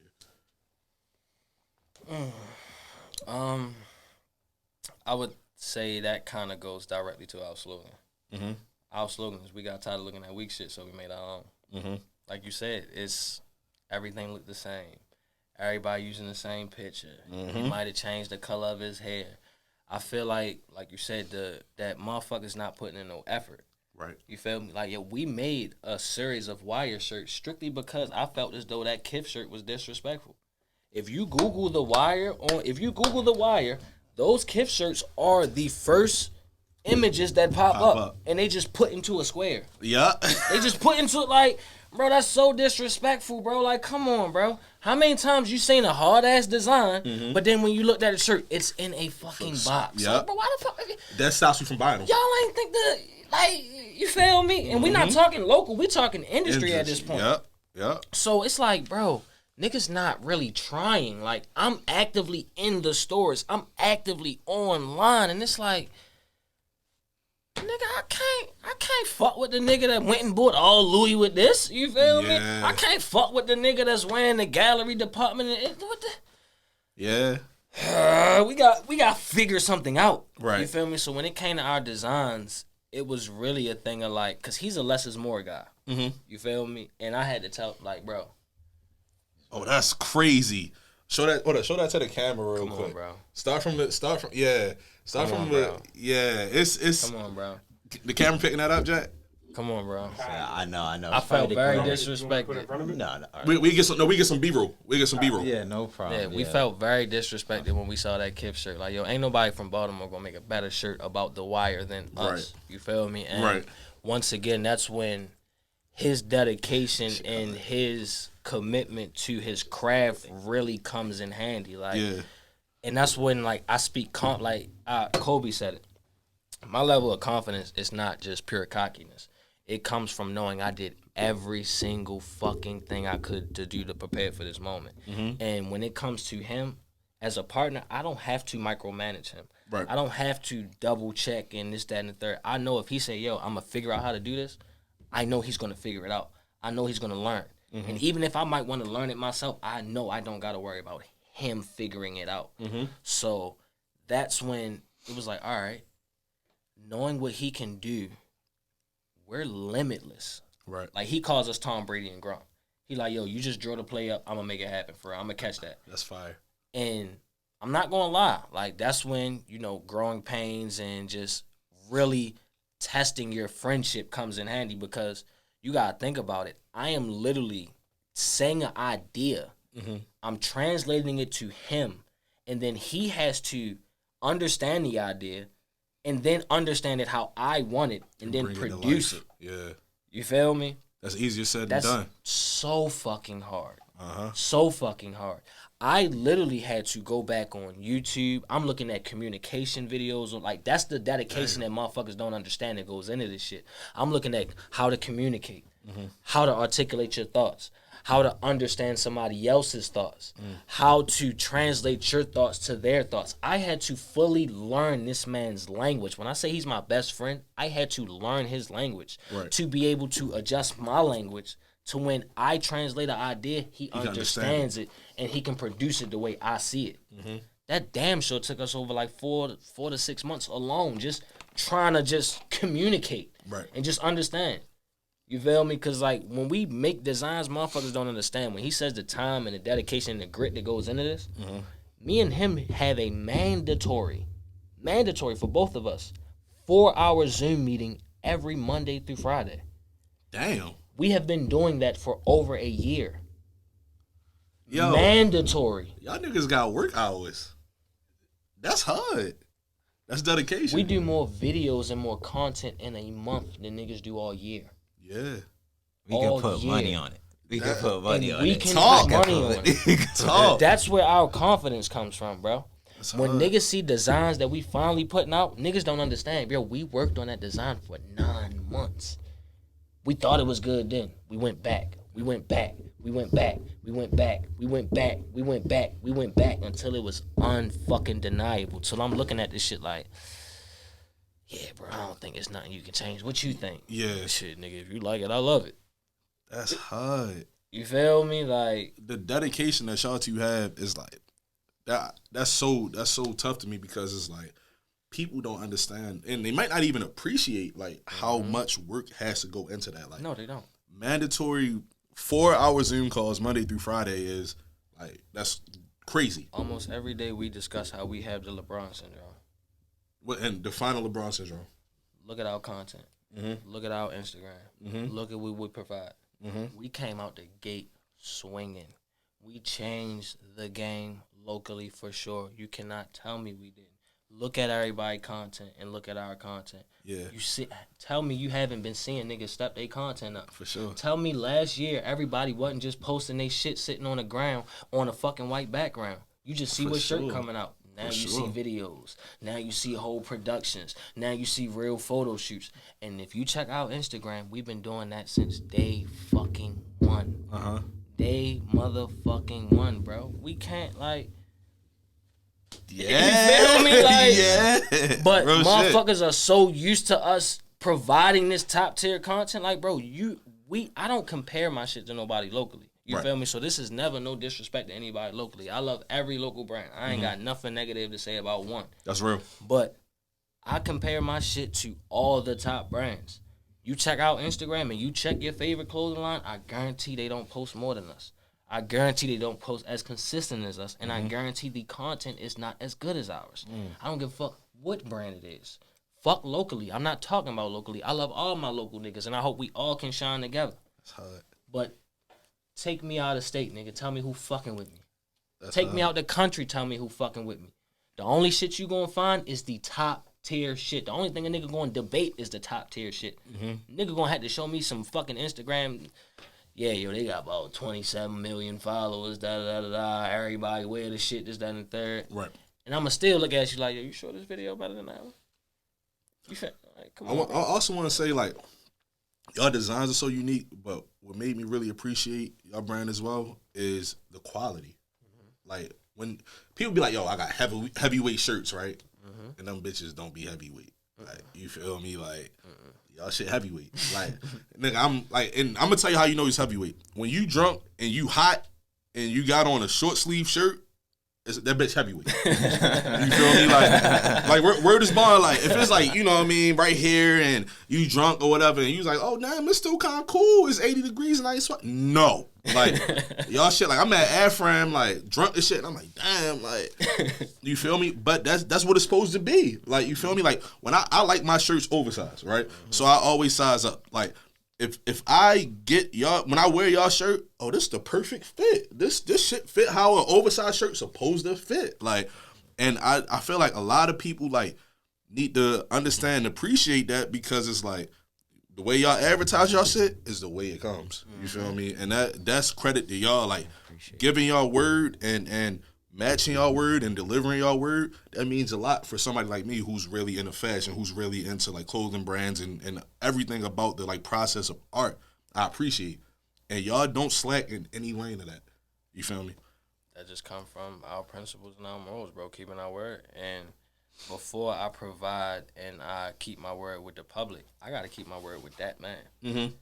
B: I would say that kind of goes directly to our slogan.
A: Mm-hmm.
B: Our slogan is we got tired of looking at weak shit, so we made our own.
A: Mm-hmm.
B: Like you said, it's everything looked the same. Everybody using the same picture.
A: Mm-hmm.
B: He might have changed the color of his hair. I feel like you said, that motherfucker's not putting in no effort.
A: Right.
B: You feel me? Like, yo, we made a series of wire shirts strictly because I felt as though that Kith shirt was disrespectful. If you Google the wire, those Kith shirts are the first images that pop up, and they just put into a square.
A: Yeah.
B: They just put into it like, bro, that's so disrespectful, bro. Like, come on, bro. How many times you seen a hard-ass design, but then when you looked at the shirt, it's in a fucking box.
A: Yeah.
B: Like, bro, why the fuck?
A: That stops you from buying them.
B: Y'all ain't think that, like, you feel me? And we not talking local. We talking industry at this point.
A: Yep. Yep.
B: So it's like, bro, niggas not really trying. Like, I'm actively in the stores. I'm actively online. And it's like, nigga, I can't fuck with the nigga that went and bought all Louis with this. You feel me? I can't fuck with the nigga that's wearing the gallery department. What the?
A: Yeah.
B: We got to figure something out.
A: Right.
B: You feel me? So when it came to our designs, it was really a thing of like, because he's a less is more guy.
A: Mm-hmm.
B: You feel me? And I had to tell, like, bro.
A: Oh, that's crazy. Show that to the camera real quick.
B: Come on, bro.
A: Start from yeah. It's
B: Come on, bro.
A: The camera picking that up, Jack.
B: Come on, bro.
C: Yeah, I know.
B: I felt very disrespected.
C: No. All right.
A: We get some B-roll. We get some B-roll.
C: Yeah, no problem.
B: Yeah, we felt very disrespected when we saw that Kith shirt. Like, yo, ain't nobody from Baltimore gonna make a better shirt about the wire than us.
A: Right.
B: You feel me? And once again, that's when his dedication and his commitment to his craft really comes in handy. Like, and that's when, like, I speak Kobe said it. My level of confidence is not just pure cockiness. It comes from knowing I did every single fucking thing I could to do to prepare for this moment. Mm-hmm. And when it comes to him, as a partner, I don't have to micromanage him. Right. I don't have to double check and this, that, and the third. I know if he say, yo, I'm going to figure out how to do this, I know he's going to figure it out. I know he's going to learn. Mm-hmm. And even if I might want to learn it myself, I know I don't got to worry about him figuring it out. Mm-hmm. So that's when it was like, all right, knowing what he can do, we're limitless. Right. Like, he calls us Tom Brady and Gronk. He like, yo, you just draw the play up, I'm going to make it happen for real. I'm going to catch that.
A: That's fire.
B: And I'm not going to lie. Like, that's when, growing pains and just really testing your friendship comes in handy because you got to think about it. I am literally saying an idea. Mm-hmm. I'm translating it to him. And then he has to understand the idea and then understand it how I want it, and then produce it. Yeah. You feel me?
A: That's easier said than done.
B: So fucking hard. So fucking hard. I literally had to go back on YouTube. I'm looking at communication videos. Like, that's the dedication that motherfuckers don't understand that goes into this shit. I'm looking at how to communicate, how to articulate your thoughts, how to understand somebody else's thoughts, how to translate your thoughts to their thoughts. I had to fully learn this man's language. When I say he's my best friend, I had to learn his language to be able to adjust my language to when I translate an idea, he understands it and he can produce it the way I see it. Mm-hmm. That damn sure took us over like 4 to 6 months alone, just trying to just communicate and just understand. You feel me? Because, like, when we make designs, motherfuckers don't understand. When he says the time and the dedication and the grit that goes into this, me and him have a mandatory for both of us, 4-hour Zoom meeting every Monday through Friday.
A: Damn.
B: We have been doing that for over a year.
A: Yo,
B: mandatory.
A: Y'all niggas got work hours. That's hard. That's dedication.
B: We do more videos and more content in a month than niggas do all year.
A: Yeah.
C: We can put money on it. We can put money on it.
B: We can put money on it.
C: Talk.
B: That's where our confidence comes from, bro.
A: That's
B: when
A: hard.
B: niggas see designs that we finally putting out, niggas don't understand. Bro, we worked on that design for 9 months. We thought it was good then. We went back. We went back. We went back. We went back. We went back. We went back. We went back until it was unfucking deniable. So I'm looking at this shit like, yeah, bro, I don't think it's nothing you can change. What you think?
A: Yeah.
B: Shit, nigga, if you like it, I love it.
A: That's hard.
B: You feel me? Like,
A: the dedication that y'all two have is like that's so tough to me because it's like people don't understand and they might not even appreciate like how much work has to go into that. Like,
B: no, they don't.
A: Mandatory 4-hour Zoom calls Monday through Friday is like that's crazy.
B: Almost every day we discuss how we have the LeBron syndrome.
A: And define the LeBron syndrome.
B: Look at our content. Mm-hmm. Look at our Instagram. Mm-hmm. Look at what we provide. Mm-hmm. We came out the gate swinging. We changed the game locally for sure. You cannot tell me we didn't. Look at everybody's content and look at our content.
A: Yeah.
B: Tell me you haven't been seeing niggas step their content up.
A: For sure.
B: Tell me last year everybody wasn't just posting their shit sitting on the ground on a fucking white background. You just see what shirt coming out. Now you see videos. Now you see whole productions. Now you see real photo shoots. And if you check out Instagram, we've been doing that since day fucking one.
A: Uh-huh.
B: Day motherfucking one, bro. We can't like...
A: Yeah.
B: You feel me? Like,
A: yeah.
B: But
A: real
B: motherfuckers are so used to us providing this top tier content. Like, bro, I don't compare my shit to nobody locally. You feel me? So this is never no disrespect to anybody locally. I love every local brand. I ain't got nothing negative to say about one.
A: That's real.
B: But I compare my shit to all the top brands. You check out Instagram and you check your favorite clothing line, I guarantee they don't post more than us. I guarantee they don't post as consistent as us. And I guarantee the content is not as good as ours. I don't give a fuck what brand it is. Fuck locally. I'm not talking about locally. I love all my local niggas, and I hope we all can shine together.
A: That's hard.
B: But take me out of state, nigga. Tell me who fucking with me.
A: That's
B: Take me out the country. Tell me who fucking with me. The only shit you gonna find is the top tier shit. The only thing a nigga gonna debate is the top tier shit. Nigga gonna have to show me some fucking Instagram. Yeah, yo, they got about 27 million followers. Da da da da. Everybody wear the shit. This, that, and the third.
A: Right.
B: And I'ma still look at you like, yo, you sure this video better than that one? You feel like, come on.
A: I also want to say like, y'all designs are so unique, but what made me really appreciate y'all brand as well is the quality. Like when people be like, "Yo, I got heavyweight shirts, right?" And them bitches don't be heavyweight. Like, you feel me? Like y'all shit heavyweight. Like nigga, I'm like, and I'm gonna tell you how you know he's heavyweight. When you drunk and you hot and you got on a short sleeve shirt, that bitch heavyweight. You feel me? Like where this bar? Like if it's like, you know what I mean, right here and you drunk or whatever, and you like, oh damn, it's still kind of cool. It's 80 degrees and I ain't sweating. No, like y'all shit. Like I'm at Afram, like drunk as shit, and I'm like, damn, like you feel me? But that's what it's supposed to be. Like you feel me? Like when I like my shirts oversized, right? So I always size up. Like if I get y'all, when I wear y'all shirt, oh, this is the perfect fit. This shit fit how an oversized shirt's supposed to fit. Like, and I feel like a lot of people like need to understand and appreciate that because it's like the way y'all advertise y'all shit is the way it comes. You feel me? And that's credit to y'all, like giving y'all word and matching y'all word and delivering y'all word. That means a lot for somebody like me who's really into fashion, who's really into like clothing brands and everything about the like process of art. I appreciate. And y'all don't slack in any lane of that. You feel me?
B: That just come from our principles and our morals, bro, keeping our word. And before I provide and I keep my word with the public, I got to keep my word with that man. Mm-hmm.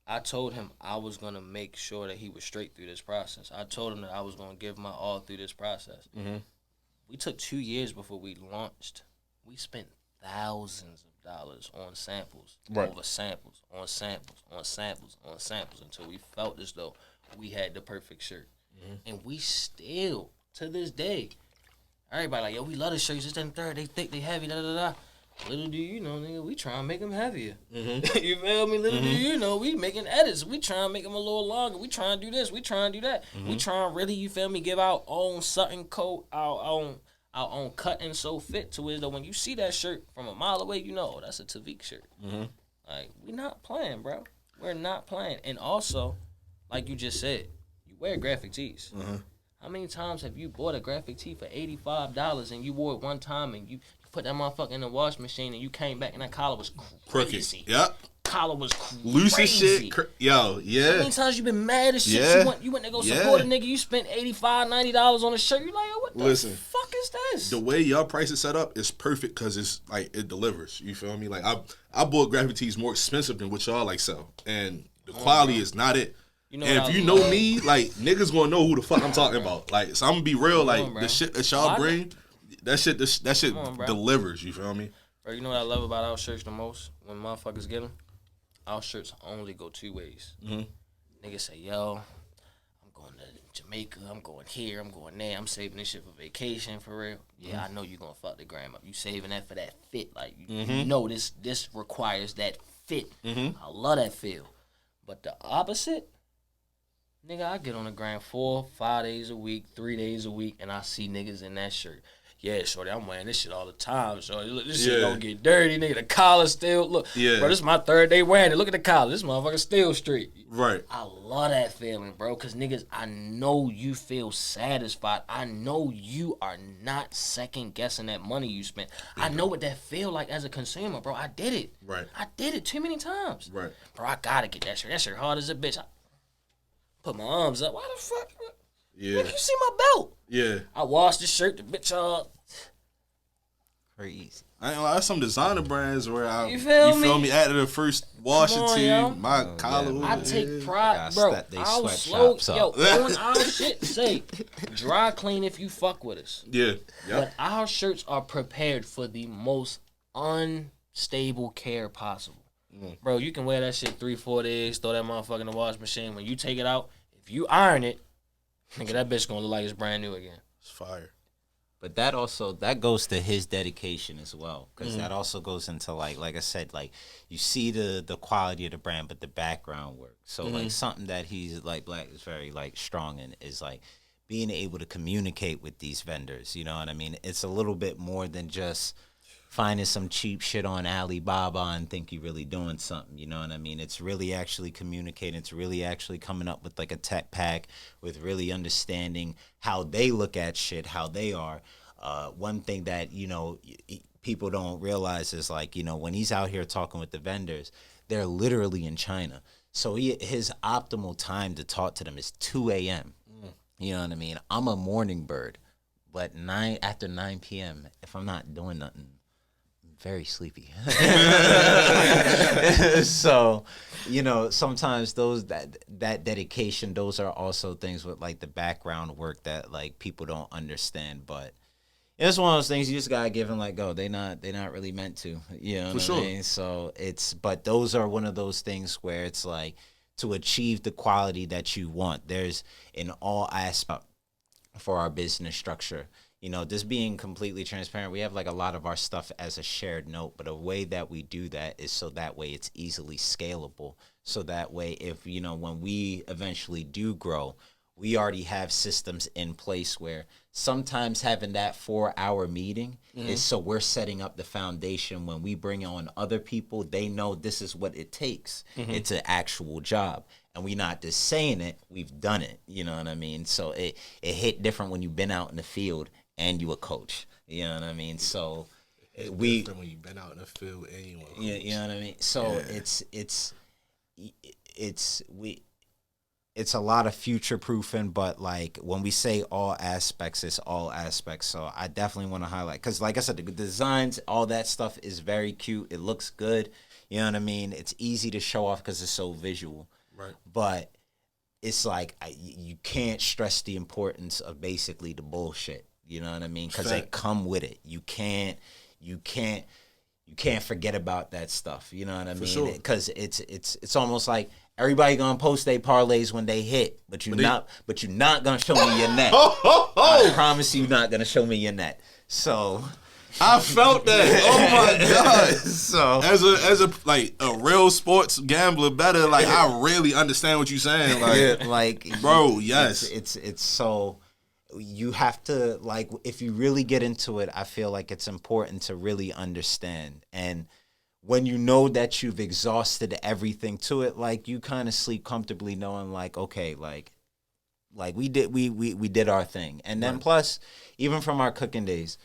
B: I told him I was going to make sure that he was straight through this process. I told him that I was going to give my all through this process. Mm-hmm. We took 2 years before we launched. We spent thousands of dollars on samples, over samples, on samples, on samples, on samples, until we felt as though we had the perfect shirt. Mm-hmm. And we still, to this day, everybody like, yo, we love the shirts, this, that, and third, they thick, they heavy, da, da, da. Little do you know, nigga, we try and make them heavier. Mm-hmm. You feel me? Little do you know, we making edits. We try and make them a little longer. We try and do this. We try and do that. Mm-hmm. We try and really, you feel me, give our own Sutton coat, our own cut and so fit to it. That when you see that shirt from a mile away, you know, that's a Tevik shirt. Mm-hmm. Like, we not playing, bro. We're not playing. And also, like you just said, you wear graphic tees. Mm-hmm. How many times have you bought a graphic tee for $85 and you wore it one time and you put that motherfucker in the wash machine and you came back and that collar was crazy?
A: Crooked. Yep.
B: Collar was crazy.
A: Loose as shit. Yo, yeah.
B: How many times you been mad as shit? Yeah. You went to go support a nigga, you spent $85, $90 on a shirt. You like, yo, what the fuck is this?
A: The way y'all price is set up is perfect because it's like it delivers. You feel me? Like I bought graphic tees more expensive than what y'all like sell. And the quality is not it. You know, and if you know me, like, niggas gonna know who the fuck I'm talking about. Like, so I'm gonna be real, like, the shit that y'all bring, that shit delivers, you feel me?
B: Bro, you know what I love about our shirts the most? When motherfuckers get them, our shirts only go two ways. Mm-hmm. Niggas say, yo, I'm going to Jamaica, I'm going here, I'm going there, I'm saving this shit for vacation, for real. Yeah, I know you gonna fuck the gram up. You saving that for that fit. Like, you know this requires that fit. Mm-hmm. I love that feel. But the opposite... Nigga, I get on the gram 4, 5 days a week, 3 days a week, and I see niggas in that shirt. Yeah, shorty, I'm wearing this shit all the time. Shorty, look, this shit don't get dirty, nigga. The collar still, look. Yeah. Bro, this is my third day wearing it. Look at the collar. This motherfucker still straight.
A: Right.
B: I love that feeling, bro, because niggas, I know you feel satisfied. I know you are not second-guessing that money you spent. I know what that feel like as a consumer, bro. I did it.
A: Right.
B: I did it too many times.
A: Right.
B: Bro, I gotta get that shirt. That shirt hard as a bitch. Put my arms up. Why the fuck? Yeah. You see my belt?
A: Yeah.
B: I washed the shirt. The bitch
C: crazy.
A: I ain't lie, some designer brands where you feel me? After the first washing team, my collar.
B: I take pride, bro. I'll slow, on our shit. Say, dry clean if you fuck with us.
A: Yeah.
B: But our shirts are prepared for the most unstable care possible. Bro, you can wear that shit 3-4 days, throw that motherfucker in the wash machine. When you take it out, if you iron it, nigga, that bitch gonna look like it's brand new again.
A: It's fire.
C: But that goes to his dedication as well, because that also goes into like I said, like you see the quality of the brand, but the background work. So like something that he's like Black is very like strong in is like being able to communicate with these vendors. You know what I mean? It's a little bit more than just finding some cheap shit on Alibaba and think you're really doing something, you know what I mean? It's really actually communicating. It's really actually coming up with like a tech pack with really understanding how they look at shit, how they are. One thing that, you know, people don't realize is like, you know, when he's out here talking with the vendors, they're literally in China. So his optimal time to talk to them is 2 a.m. You know what I mean? I'm a morning bird, but after 9 p.m., if I'm not doing nothing, very sleepy. So, you know, sometimes that dedication, those are also things with like the background work that like people don't understand. But it's one of those things you just gotta give them like go. They not really meant to. You know what I mean? So but those are one of those things where it's like to achieve the quality that you want, there's in all aspects for our business structure. You know, just being completely transparent, we have like a lot of our stuff as a shared note, but a way that we do that is so that way it's easily scalable. So that way, if, you know, when we eventually do grow, we already have systems in place where sometimes having that 4-hour meeting is so we're setting up the foundation. When we bring on other people, they know this is what it takes. It's an actual job. And we're not just saying it, we've done it. You know what I mean? So it hit different when you've been out in the field and you a coach, you know what I mean? So
A: it's different when you've been out in the field and you a coach.
C: Yeah, you know what I mean? So it's a lot of future proofing, but like when we say all aspects, it's all aspects. So I definitely want to highlight, because like I said, the designs, all that stuff is very cute. It looks good, you know what I mean? It's easy to show off because it's so visual.
A: Right.
C: But it's like you can't stress the importance of basically the bullshit. You know what I mean? Because they come with it. You can't forget about that stuff. You know what I mean? Because it's almost like everybody gonna post their parlays when they hit, but you're not gonna show me your net. I promise you're not gonna show me your net. So
A: I felt that. Oh my god.
C: So
A: As a like a real sports gambler, better like I really understand what you're saying. Like,
C: yeah, like
A: bro, yes.
C: It's so you have to like if you really get into it, I feel like it's important to really understand. And when you know that you've exhausted everything to it, like you kind of sleep comfortably knowing like, okay, like we did our thing. And then plus, even from our cooking days,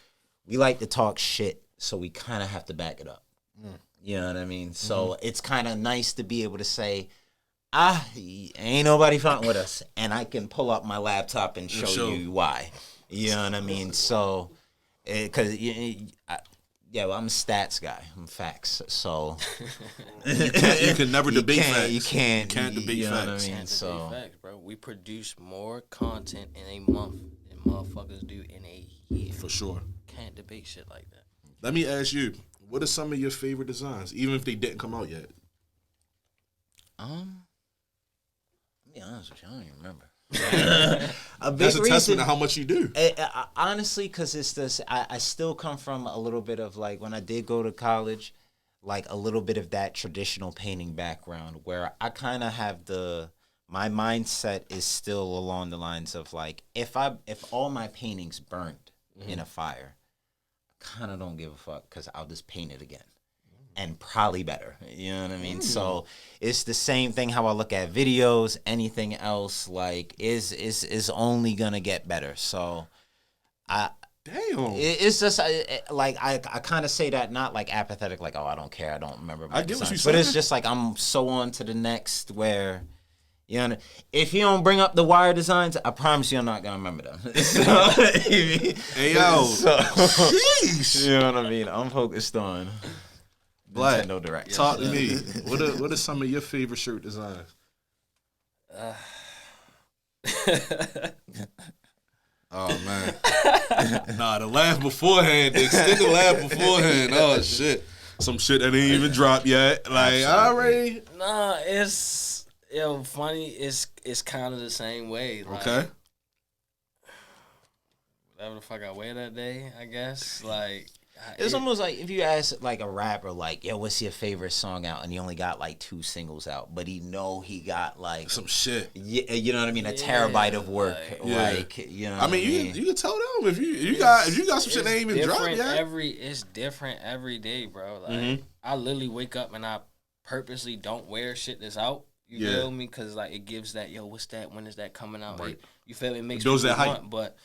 C: we like to talk shit, so we kind of have to back it up. You know what I mean? So it's kind of nice to be able to say, ain't nobody fucking with us, and I can pull up my laptop and show you why. You know what I mean? So, because well, I'm a stats guy. I'm facts. So
A: you can never debate facts.
C: You can't
A: debate
C: you know
A: facts.
C: What I mean?
B: Can't
C: So
B: debate facts, bro. We produce more content in a month than motherfuckers do in a year.
A: For sure.
B: Can't debate shit like that.
A: Let me ask you, what are some of your favorite designs, even if they didn't come out yet?
C: to be honest with you, I don't even remember.
A: That's a testament to how much you do.
C: Honestly, because it's this, I still come from a little bit of like when I did go to college, like a little bit of that traditional painting background where I kind of have my mindset is still along the lines of like if all my paintings burned in a fire, I kind of don't give a fuck because I'll just paint it again. And probably better, you know what I mean? So it's the same thing how I look at videos. Anything else like is only gonna get better. So it's just like I kind of say that not like apathetic, like I don't care, I don't remember.
A: I get what you're
C: but
A: saying.
C: it's just like I'm so on to the next where. You know, if you don't bring up the wire designs, I promise you I'm not gonna remember them.
A: Hey yo,
C: you know what I mean? I'm focused on.
A: Black,
C: Nintendo Direct.
A: talk to me. What are some of your favorite shirt designs? Oh man, nah, the laugh beforehand, the extended laugh beforehand. Oh shit, some shit that ain't even dropped yet. Like I already.
B: Nah, it's funny. It's kind of the same way. Like,
A: Okay.
B: Whatever the fuck I wear that day, I guess. Like.
C: It's almost like if you ask like a rapper, like, yo, what's your favorite song out? And he only got like 2 singles out, but he got like
A: some shit.
C: You know what I mean? A terabyte of work. Like, you know.
A: I mean, you can tell them if you got some shit that ain't even dropped yet.
B: It's different every day, bro. Like I literally wake up and I purposely don't wear shit that's out. You feel me? Because like it gives that what's that? When is that coming out?
A: Right.
B: You feel me? It makes
A: builds
B: people
A: that
B: want,
A: hype.
B: but.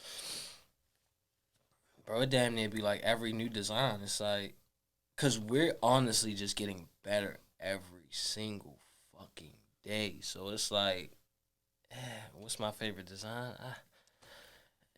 B: Bro, it damn near be like every new design. It's like, because we're honestly just getting better every single fucking day. So it's like, what's my favorite design?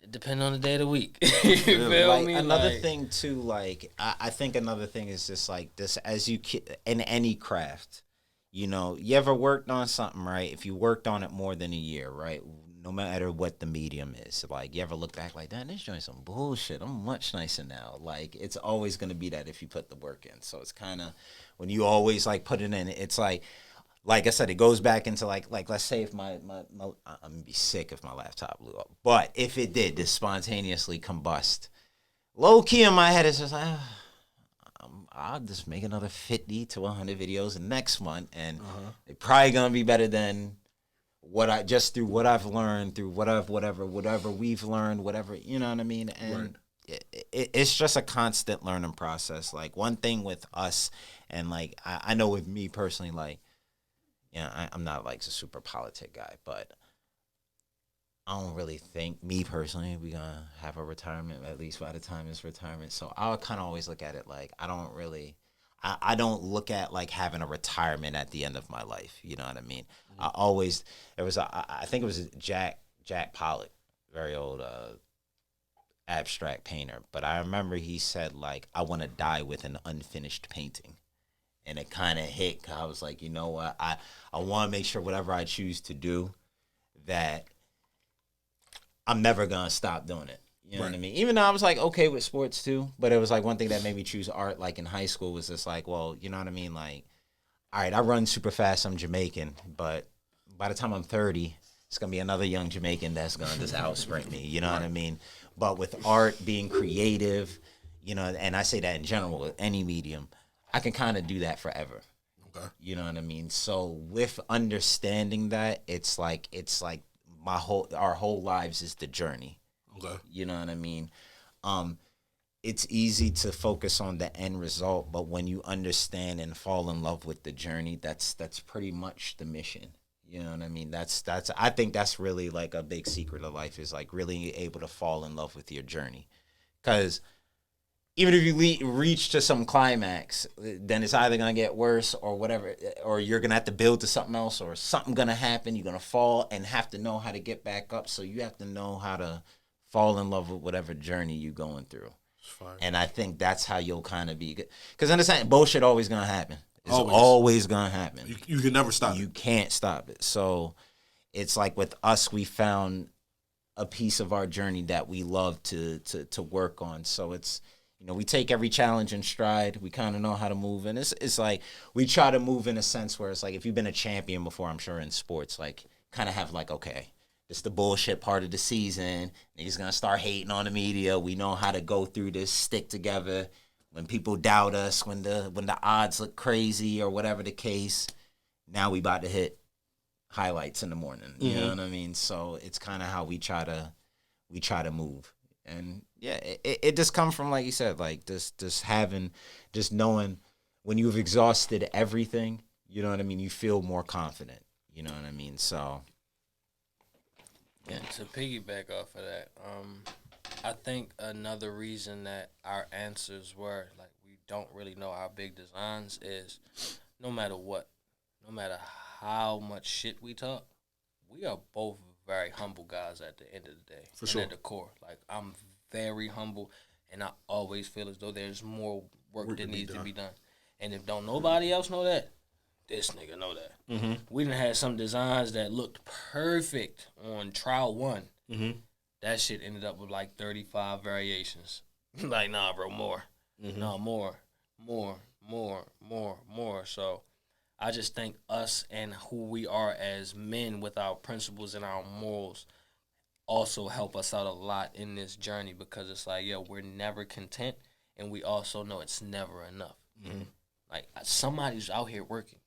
B: It depends on the day of the week. You feel
C: like,
B: me?
C: Another thing too, like I think another thing is just like this as you in any craft. You know, you ever worked on something, right? If you worked on it more than a year, right? No matter what the medium is, like you ever look back like that, this joint's some bullshit. I'm much nicer now. Like it's always gonna be that if you put the work in. So it's kind of when you always like put it in. It's like I said, it goes back into like let's say if my I'm gonna be sick if my laptop blew up, but if it did, just spontaneously combust, low key in my head it's just like. I'll just make another 50 to 100 videos next month, and they're probably gonna be better than what I've learned through whatever we've learned, whatever, you know what I mean. And it's just a constant learning process. Like one thing with us, and like I know with me personally, like I'm not like a super politic guy, but I don't really think, me personally, we're going to have a retirement, at least by the time it's retirement. So I'll kind of always look at it like I don't look at like having a retirement at the end of my life. You know what I mean? I think it was Jack Pollock, very old abstract painter. But I remember he said like, I want to die with an unfinished painting. And it kind of hit. 'Cause I was like, you know what? I want to make sure whatever I choose to do that I'm never going to stop doing it. You know what I mean? Even though I was like okay with sports too, but it was like one thing that made me choose art like in high school was just like, well, you know what I mean? Like, all right, I run super fast. I'm Jamaican, but by the time I'm 30, it's going to be another young Jamaican that's going to just outsprint me. You know what I mean? But with art being creative, you know, and I say that in general with any medium, I can kind of do that forever.
A: Okay.
C: You know what I mean? So with understanding that, it's like our whole lives is the journey.
A: Okay.
C: You know what I mean? It's easy to focus on the end result, but when you understand and fall in love with the journey, that's pretty much the mission. You know what I mean? That's I think that's really like a big secret of life, is like really able to fall in love with your journey. Because even if you reach to some climax, then it's either gonna get worse or whatever, or you're gonna have to build to something else, or something gonna happen. You're gonna fall and have to know how to get back up. So you have to know how to fall in love with whatever journey you're going through. And I think that's how you'll kind of be good. Because understand, bullshit always gonna happen. It's always gonna happen.
A: You can never stop it.
C: You can't stop it. So it's like with us, we found a piece of our journey that we love to work on. So it's, you know, we take every challenge in stride. We kind of know how to move, and it's like we try to move in a sense where it's like, if you've been a champion before, I'm sure in sports, like kind of have like, okay, it's the bullshit part of the season. Niggas gonna start hating on the media. We know how to go through this, stick together. When people doubt us, when the odds look crazy or whatever the case, now we about to hit highlights in the morning. You know what I mean? So it's kind of how we try to move. And yeah, it just comes from, like you said, like just knowing when you've exhausted everything, you know what I mean, you feel more confident. You know what I mean? So
B: yeah, to piggyback off of that, I think another reason that our answers were like we don't really know our big designs is no matter what, no matter how much shit we talk, we are both very humble guys at the end of the day.
A: For sure.
B: At the core. Like, I'm very humble, and I always feel as though there's more work that needs to be done. And if don't nobody else know that, this nigga know that. Mm-hmm. We done had some designs that looked perfect on trial one. Mm-hmm. That shit ended up with like 35 variations. Like, nah, bro, more. Mm-hmm. No, more. So I just think us and who we are as men with our principles and our morals also help us out a lot in this journey, because it's like, yo, we're never content, and we also know it's never enough. Mm-hmm. Like, somebody's out here working.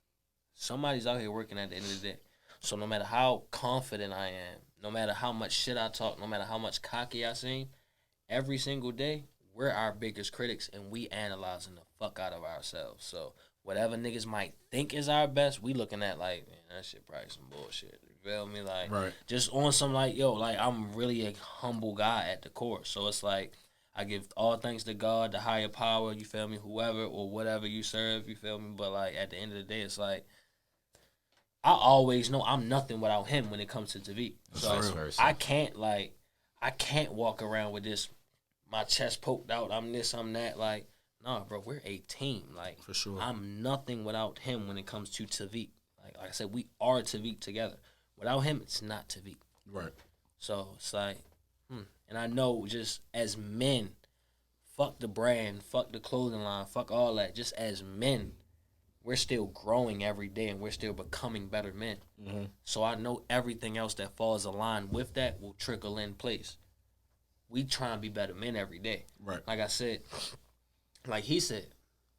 B: Somebody's out here working at the end of the day. So no matter how confident I am, no matter how much shit I talk, no matter how much cocky I seem, every single day, we're our biggest critics, and we analyzing the fuck out of ourselves. So whatever niggas might think is our best, we looking at like, man, that shit probably some bullshit. You feel me? Like, right. Just on some like, yo, like, I'm really a humble guy at the core. So it's like, I give all thanks to God, the higher power, you feel me, whoever or whatever you serve, you feel me? But like, at the end of the day, it's like, I always know I'm nothing without him when it comes to Tevik. So I can't walk around with this, my chest poked out, I'm this, I'm that. Like, nah, bro, we're a team. Like, for sure, I'm nothing without him when it comes to Tevik. Like I said, we are Tevik together. Without him, it's not Tevik.
A: Right.
B: So it's like, and I know just as men, fuck the brand, fuck the clothing line, fuck all that. Just as men, we're still growing every day, and we're still becoming better men. Mm-hmm. So I know everything else that falls aligned with that will trickle in place. We try and be better men every day. Right. Like I said, like he said,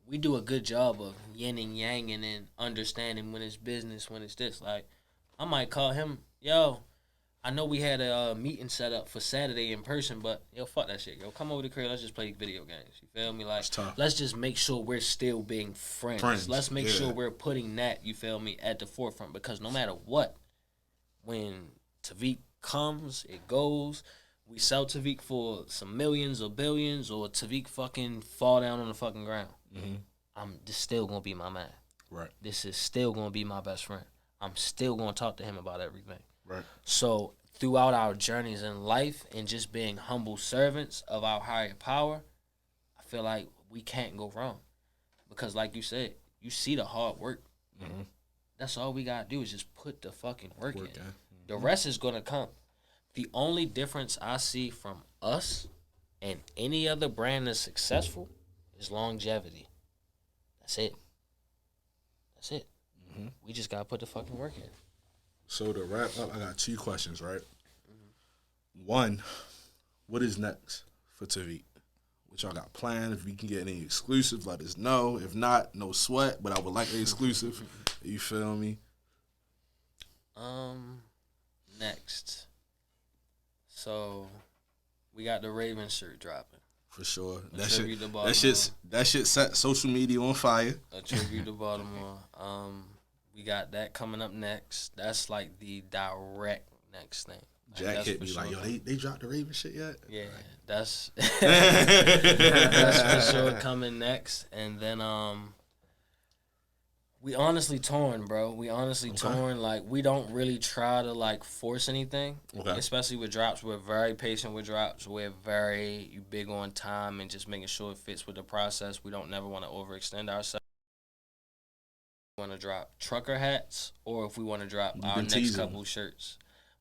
B: we do a good job of yin and yanging and understanding when it's business, when it's this. Like, I might call him, yo, I know we had a meeting set up for Saturday in person, but yo, fuck that shit. Yo, come over to the crib. Let's just play video games. You feel me? Like, let's just make sure we're still being friends. Let's make sure we're putting that, you feel me, at the forefront. Because no matter what, when Tevik comes, it goes. We sell Tevik for some millions or billions, or Tevik fucking fall down on the fucking ground. Mm-hmm. This still gonna be my man. Right. This is still gonna be my best friend. I'm still gonna talk to him about everything. Right. So throughout our journeys in life and just being humble servants of our higher power, I feel like we can't go wrong. Because like you said, you see the hard work. Mm-hmm. That's all we gotta do is just put the fucking work in. Mm-hmm. The rest is gonna come. The only difference I see from us and any other brand that's successful is longevity. That's it. That's it. Mm-hmm. We just gotta put the fucking work in.
A: So to wrap up, I got 2 questions, right? Mm-hmm. One, what is next for Tevik? What y'all got planned? If we can get any exclusive, let us know. If not, no sweat. But I would like an exclusive. You feel me?
B: Next. So, we got the Raven shirt dropping.
A: For sure. That shit set social media on fire.
B: A tribute to Baltimore. We got that coming up next. That's like the direct next thing.
A: Jack hit me like, yo, they dropped the Raven shit yet?
B: Yeah, that's that's for sure coming next. And then we honestly torn, bro. We honestly torn. Like, we don't really try to like force anything. Okay. Especially with drops. We're very patient with drops. We're very big on time and just making sure it fits with the process. We don't never want to overextend ourselves. We want to drop trucker hats, or if we want to drop our next couple shirts.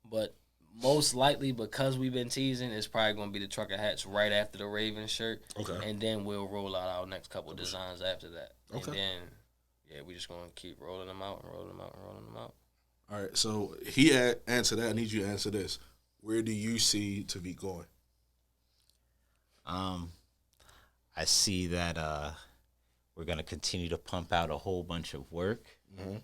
B: But most likely, because we've been teasing, it's probably going to be the trucker hats right after the Raven shirt. Okay. And then we'll roll out our next couple designs after that. Okay. And then, yeah, we're just going to keep rolling them out and rolling them out and rolling them out.
A: All right. So he answered that. I need you to answer this. Where do you see Tevik going?
C: I see that we're going to continue to pump out a whole bunch of work. Mm-hmm.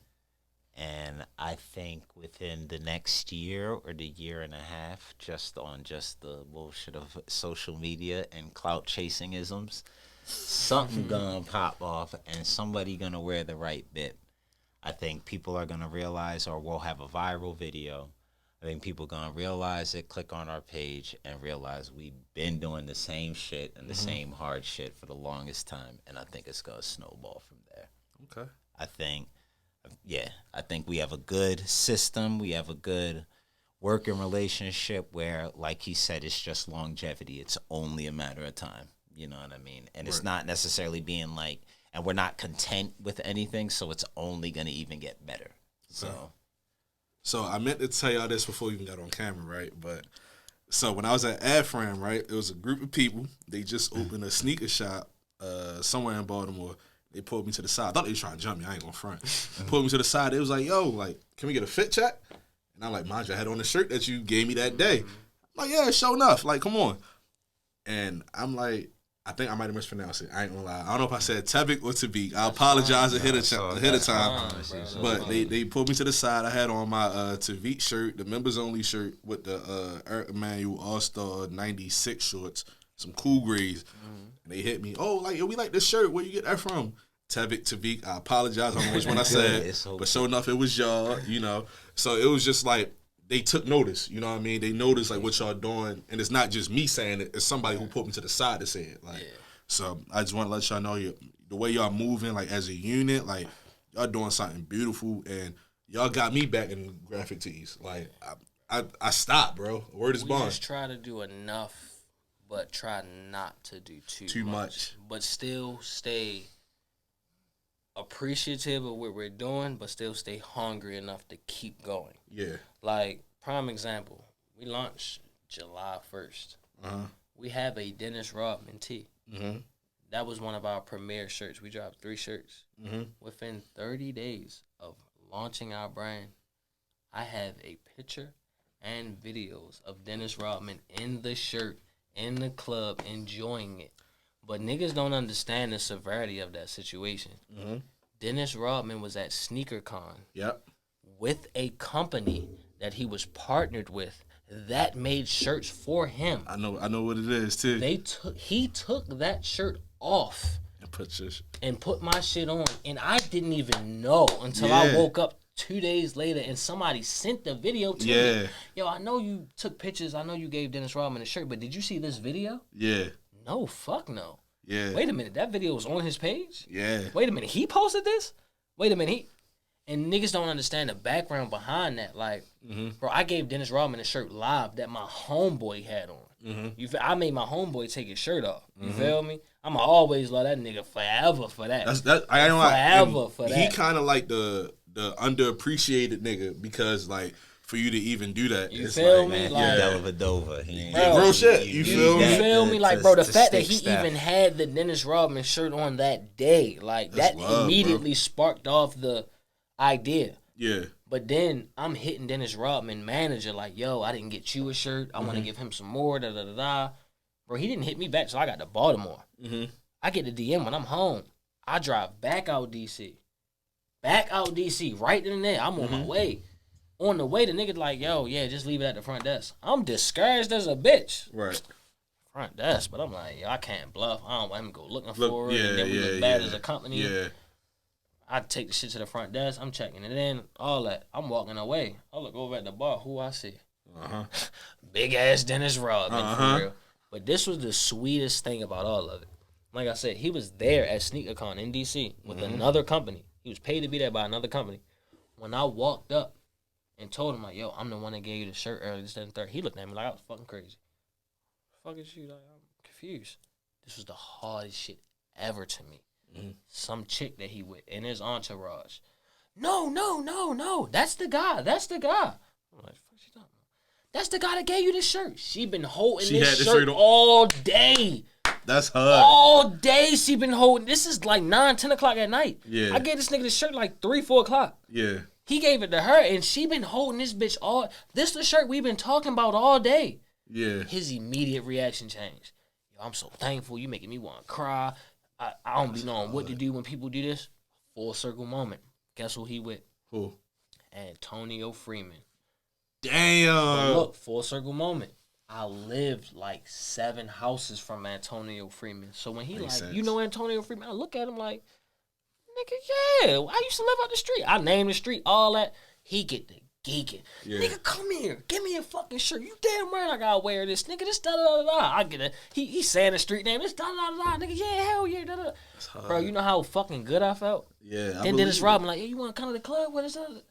C: And I think within the next year or the year and a half, just the bullshit of social media and clout chasing isms, something gonna pop off and somebody gonna wear the right bit. I think people are gonna realize, or we'll have a viral video. I think people gonna realize it, click on our page, and realize we've been doing the same shit and the same hard shit for the longest time. And I think it's gonna snowball from there.
A: Okay.
C: I think we have a good system. We have a good working relationship where, like he said, it's just longevity. It's only a matter of time. You know what I mean? And it's not necessarily being like, and we're not content with anything, so it's only going to even get better.
A: So I meant to tell y'all this before you even got on camera, right? But so when I was at AdFram, right, it was a group of people. They just opened a sneaker shop somewhere in Baltimore. They pulled me to the side. I thought they was trying to jump me. I ain't gonna front. Pulled me to the side. They was like, yo, like, can we get a fit check? And I'm like, mind you, I had on the shirt that you gave me that day. I'm like, yeah, sure enough. Like, come on. And I'm like, I think I might have mispronounced it. I ain't gonna lie. I don't know if I said Tevik or Tevik. I apologize ahead of time. But they pulled me to the side. I had on my Tevik shirt, the members only shirt with the Eric Emanuel All-Star 96 shorts, some cool grays. And they hit me. Oh, like, yo, we like this shirt. Where you get that from? Tevik. I apologize. I don't know which one I said. But sure enough, it was y'all, you know. So it was just like, they took notice, you know what I mean? They noticed, like, what y'all doing. And it's not just me saying it. It's somebody who put me to the side to say it. Like, so I just want to let y'all know the way y'all moving, like, as a unit, like, y'all doing something beautiful. And y'all got me back in graphic tees. Like, I stopped, bro. Word is bond.
B: We just try to do enough, but try not to do too much. But still stay appreciative of what we're doing, but still stay hungry enough to keep going.
A: Yeah.
B: Like, prime example, we launched July 1st. We have a Dennis Rodman tee. That was one of our premier shirts. We dropped 3 shirts. Within 30 days of launching our brand, I have a picture and videos of Dennis Rodman in the shirt, in the club, enjoying it. But niggas don't understand the severity of that situation. Dennis Rodman was at SneakerCon with a company that he was partnered with that made shirts for him.
A: I know what it is too.
B: He took that shirt off and put my shit on, and I didn't even know until I woke up 2 days later and somebody sent the video to me. Yo, I know you took pictures. I know you gave Dennis Rodman a shirt, but did you see this video? No, fuck no. Wait a minute, that video was on his page? Wait a minute, he posted this? Wait a minute, and niggas don't understand the background behind that. Like, bro, I gave Dennis Rodman a shirt live that my homeboy had on. I made my homeboy take his shirt off. You feel me? I'ma always love that nigga forever for that.
A: I don't
B: forever for that.
A: He kind of like the underappreciated nigga because, like, for you to even do that,
B: you feel me?
C: Like, Delavadova.
A: Real shit. You feel
B: me? Like, bro, the fact that he even had the Dennis Rodman shirt on that day, like, that immediately sparked off the idea. But then I'm hitting Dennis Rodman manager like, yo, I didn't get you a shirt. I want to give him some more. Bro, he didn't hit me back, so I got to Baltimore. I get the DM when I'm home. I drive back out DC. Right in there. I'm on my way. On the way, the nigga like, yo, yeah, just leave it at the front desk. I'm discouraged as a bitch.
A: Right.
B: Front desk, but I'm like, yo, I can't bluff. I don't want him to go looking for it, and then we look bad as a company.
A: Yeah.
B: I take the shit to the front desk. I'm checking it in, all that. I'm walking away. I look over at the bar. Who I see? Big ass Dennis Rodman, for real. But this was the sweetest thing about all of it. Like I said, he was there at SneakerCon in DC with another company. He was paid to be there by another company. When I walked up and told him, like, yo, I'm the one that gave you the shirt earlier, this, that, and third, he looked at me like I was fucking crazy. Fuck is you? Like, I'm confused. This was the hardest shit ever to me. Some chick that he with in his entourage. No. That's the guy. I'm like, fuck she talking about? That's the guy that gave you the shirt. She been holding this shirt all day.
A: That's her.
B: All day she been holding. This is like 9, 10 o'clock at night.
A: Yeah.
B: I gave this nigga the shirt like 3, 4 o'clock.
A: Yeah.
B: He gave it to her, and she been holding this bitch all. This the shirt we been talking about all day.
A: Yeah.
B: His immediate reaction changed. Yo, I'm so thankful. You making me want to cry. I don't be knowing what to do when people do this. Full circle moment. Guess who he with?
A: Who?
B: Antonio Freeman.
A: Damn.
B: But look, full circle moment. I lived like 7 houses from Antonio Freeman. So when he
A: Makes
B: like,
A: sense.
B: you know Antonio Freeman, I look at him like, nigga, yeah. I used to live out the street. I named the street, all that. He get the geeking.
A: Yeah.
B: Nigga, come here. Give me a fucking shirt. You damn right I gotta wear this. Nigga, this da-da-da-da. I get it. He saying the street name. This da-da-da-da. Nigga, yeah, hell yeah. Da-da. Bro, you know how fucking good I felt?
A: Yeah.
B: Then Dennis Rodman like, yo, you want to come to the club? What is that?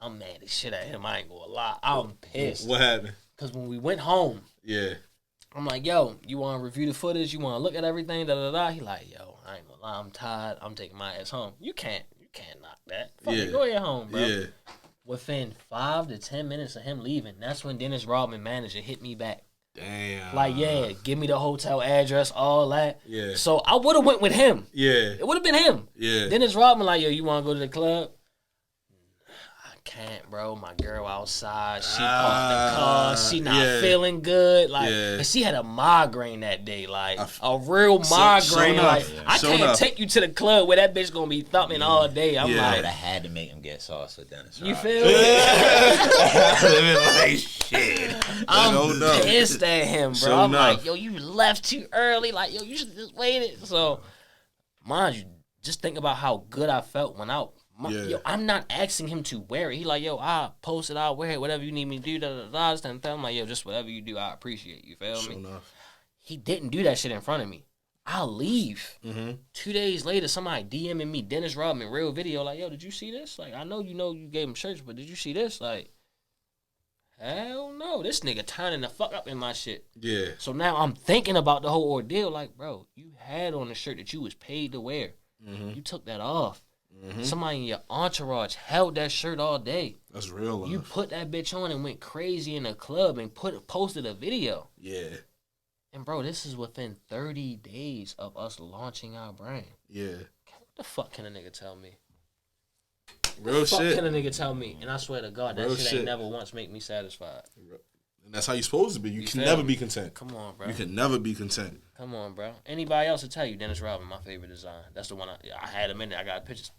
B: I'm mad as shit at him. I ain't gonna lie. I'm pissed.
A: What happened?
B: Because when we went home,
A: Yeah.
B: I'm like, yo, you want to review the footage? You want to look at everything? Da-da-da. He like, yo, I ain't gonna lie. I'm tired. I'm taking my ass home. You can't knock that. Fuck it, go ahead home, bro.
A: Yeah.
B: Within 5 to 10 minutes of him leaving, that's when Dennis Rodman manager hit me back.
A: Damn.
B: Like, yeah, give me the hotel address, all that.
A: Yeah.
B: So I would have went with him.
A: Yeah.
B: It would have been him.
A: Yeah.
B: Dennis Rodman like, yo, you want to go to the club? Can't, bro. My girl outside. She parked the car. She not feeling good. Like, and she had a migraine that day. Like, a real migraine. Like, I can't take you to the club where that bitch gonna be thumping all day. I'm like,
C: I had to make him get sauce with Dennis.
B: You feel me?
C: Like, shit.
B: I'm pissed at him, bro. I'm like, yo, you left too early. Like, yo, you should just waited. So, mind you, just think about how good I felt when out. Yo, I'm not asking him to wear it. He like, yo, I'll post it, I'll wear it, whatever you need me to do, da-da-da. And I'm like, yo, just whatever you do, I appreciate. You feel me?
A: Enough.
B: He didn't do that shit in front of me. I'll leave. 2 days later, somebody DMing me, Dennis Rodman, real video, like, yo, did you see this? Like, I know you gave him shirts, but did you see this? Like, hell no. This nigga turning the fuck up in my shit.
A: Yeah.
B: So now I'm thinking about the whole ordeal, like, bro, you had on the shirt that you was paid to wear. You took that off. Somebody in your entourage held that shirt all day.
A: That's real love.
B: You put that bitch on and went crazy in the club and posted a video.
A: Yeah.
B: And bro, this is within 30 days of us launching our brand.
A: Yeah.
B: What the fuck can a nigga tell me?
A: Real shit.
B: What can a nigga tell me? And I swear to God, that
A: Real
B: shit
A: shit.
B: ain't never once make me satisfied.
A: And that's how you supposed to be. You can
B: feel
A: never
B: me?
A: be content.
B: Come on, bro.
A: You can never be content.
B: Come on, bro. Anybody else will tell you Dennis Rodman, my favorite design. That's the one I had him in there. I got pictures.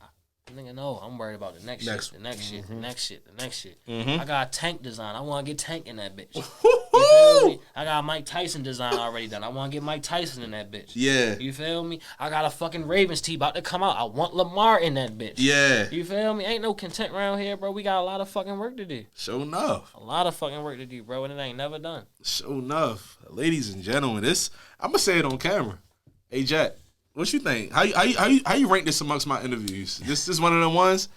B: Nigga, no, I'm worried about the next shit, the next shit, the next shit, the next shit. I got a Tank design. I want to get Tank in that bitch. You feel me? I got a Mike Tyson design already done. I want to get Mike Tyson in that bitch.
A: Yeah.
B: You feel me? I got a fucking Ravens tee about to come out. I want Lamar in that bitch.
A: Yeah.
B: You feel me? Ain't no content around here, bro. We got a lot of fucking work to do.
A: Sure enough.
B: A lot of fucking work to do, bro, and it ain't never done.
A: Sure enough. Ladies and gentlemen, I'm gonna say it on camera. Hey Jack, what you think? How you rank this amongst my interviews? This one of them ones?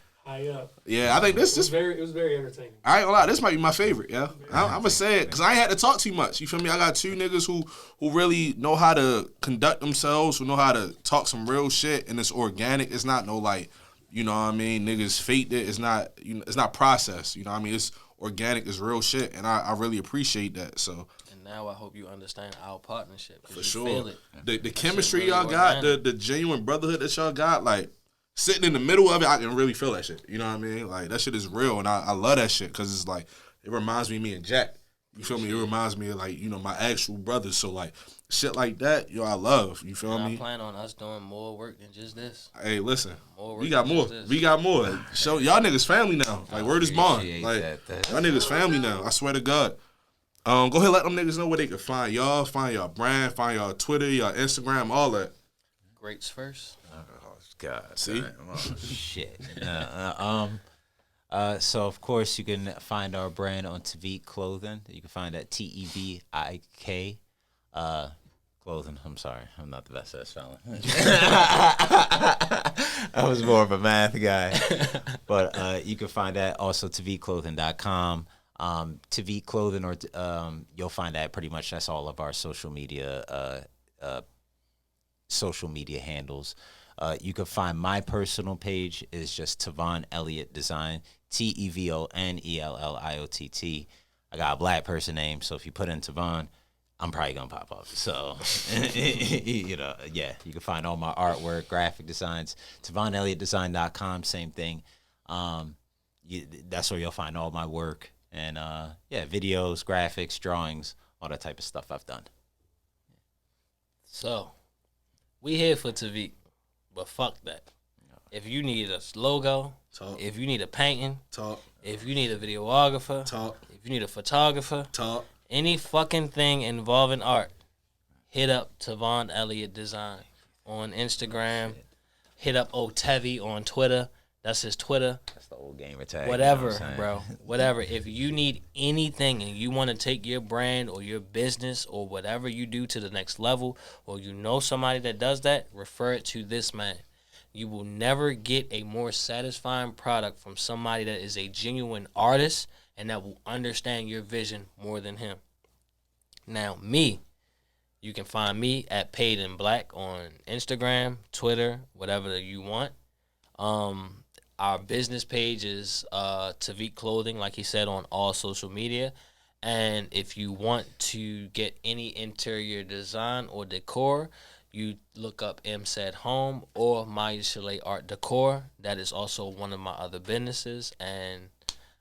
A: Yeah, I think this
D: it was very entertaining.
A: I ain't gonna lie, this might be my favorite, yeah. I'm gonna say it, because I ain't had to talk too much, you feel me? I got 2 niggas who really know how to conduct themselves, who know how to talk some real shit, and it's organic. It's not no like, you know what I mean, niggas faked it. It's not, it's not processed, you know what I mean? It's organic, it's real shit, and I really appreciate that, so.
B: And now I hope you understand our partnership.
A: For sure.
B: Feel it.
A: The chemistry really y'all got, the genuine brotherhood that y'all got, like, sitting in the middle of it, I can really feel that shit. You know what I mean? Like, that shit is real, and I love that shit, because it's like, it reminds me of me and Jack. You feel me? It reminds me of like, you know, my actual brothers. So like shit like that, yo, I love. You feel me?
B: I plan on us doing more work than just this.
A: Hey, listen,
B: More work
A: we got
B: than
A: more.
B: just this.
A: We got more. Show y'all niggas family now. Like word is bond.
C: appreciate
A: Like
C: that.
A: y'all niggas family now. I swear to God. Go ahead, let them niggas know where they can find y'all, find y'all brand, find y'all Twitter, y'all Instagram, all that.
B: Greats first.
C: Oh God!
A: See?
C: Oh, shit. So of course you can find our brand on Tevik Clothing. You can find that Tevik clothing. I'm sorry, I'm not the best at spelling. I was more of a math guy, but you can find that also TevikClothing.com. Tevik Clothing, or you'll find that pretty much. That's all of our social media handles. You can find my personal page is just Tevon Elliott Design, TEVONELLIOTT. I got a black person name, so if you put in Tevon, I'm probably gonna pop up. So, you know, yeah, you can find all my artwork, graphic designs, TevonElliottDesign.com, same thing. That's where you'll find all my work and yeah, videos, graphics, drawings, all that type of stuff I've done.
B: So, we here for Tevik, but fuck that. If you need a logo,
A: Talk.
B: if you need a painting,
A: Talk.
B: if you need a videographer,
A: Talk.
B: if you need a photographer,
A: Talk.
B: any fucking thing involving art, hit up Tevon Elliott Design on Instagram. Hit up Tevi on Twitter. That's his Twitter.
C: That's the old gamer tag.
B: Whatever,
C: you know what I'm
B: bro. Whatever. If you need anything and you want to take your brand or your business or whatever you do to the next level, or you know somebody that does that, refer it to this man. You will never get a more satisfying product from somebody that is a genuine artist and that will understand your vision more than him. Now, me, you can find me at Paid in Black on Instagram, Twitter, whatever you want. Our business page is Tevik Clothing, like he said, on all social media. And if you want to get any interior design or decor, you look up M Said Home or Maya Chalet Art Decor. That is also one of my other businesses. And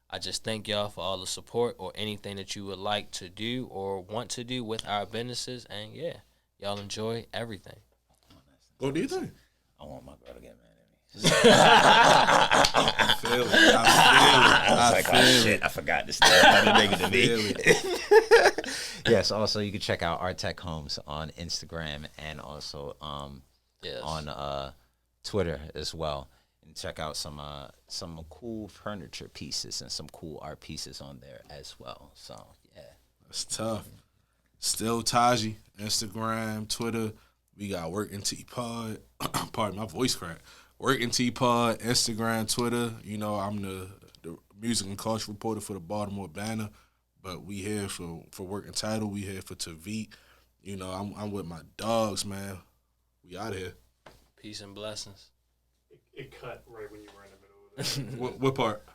B: I just thank y'all for all the support or anything that you would like to do or want to do with our businesses. And yeah, y'all enjoy everything.
A: Go do your thing.
C: I want my girl to get mad at me.
A: I feel it. I feel it.
C: I forgot this thing. Another nigga to me.
A: Feel it.
C: Yes, also you can check out Art Tech Homes on Instagram and also
B: Yes.
C: on Twitter as well. And check out some cool furniture pieces and some cool art pieces on there as well. So yeah.
A: It's tough. Still Taji, Instagram, Twitter. We got Working T-Pod. Pardon my voice crack. Working T-Pod, Instagram, Twitter. You know, I'm the music and culture reporter for the Baltimore Banner. But we here for Working Title. We here for Tevik. You know, I'm with my dogs, man. We out here.
B: Peace and blessings.
D: It cut right when you were in the middle of that.
A: What part?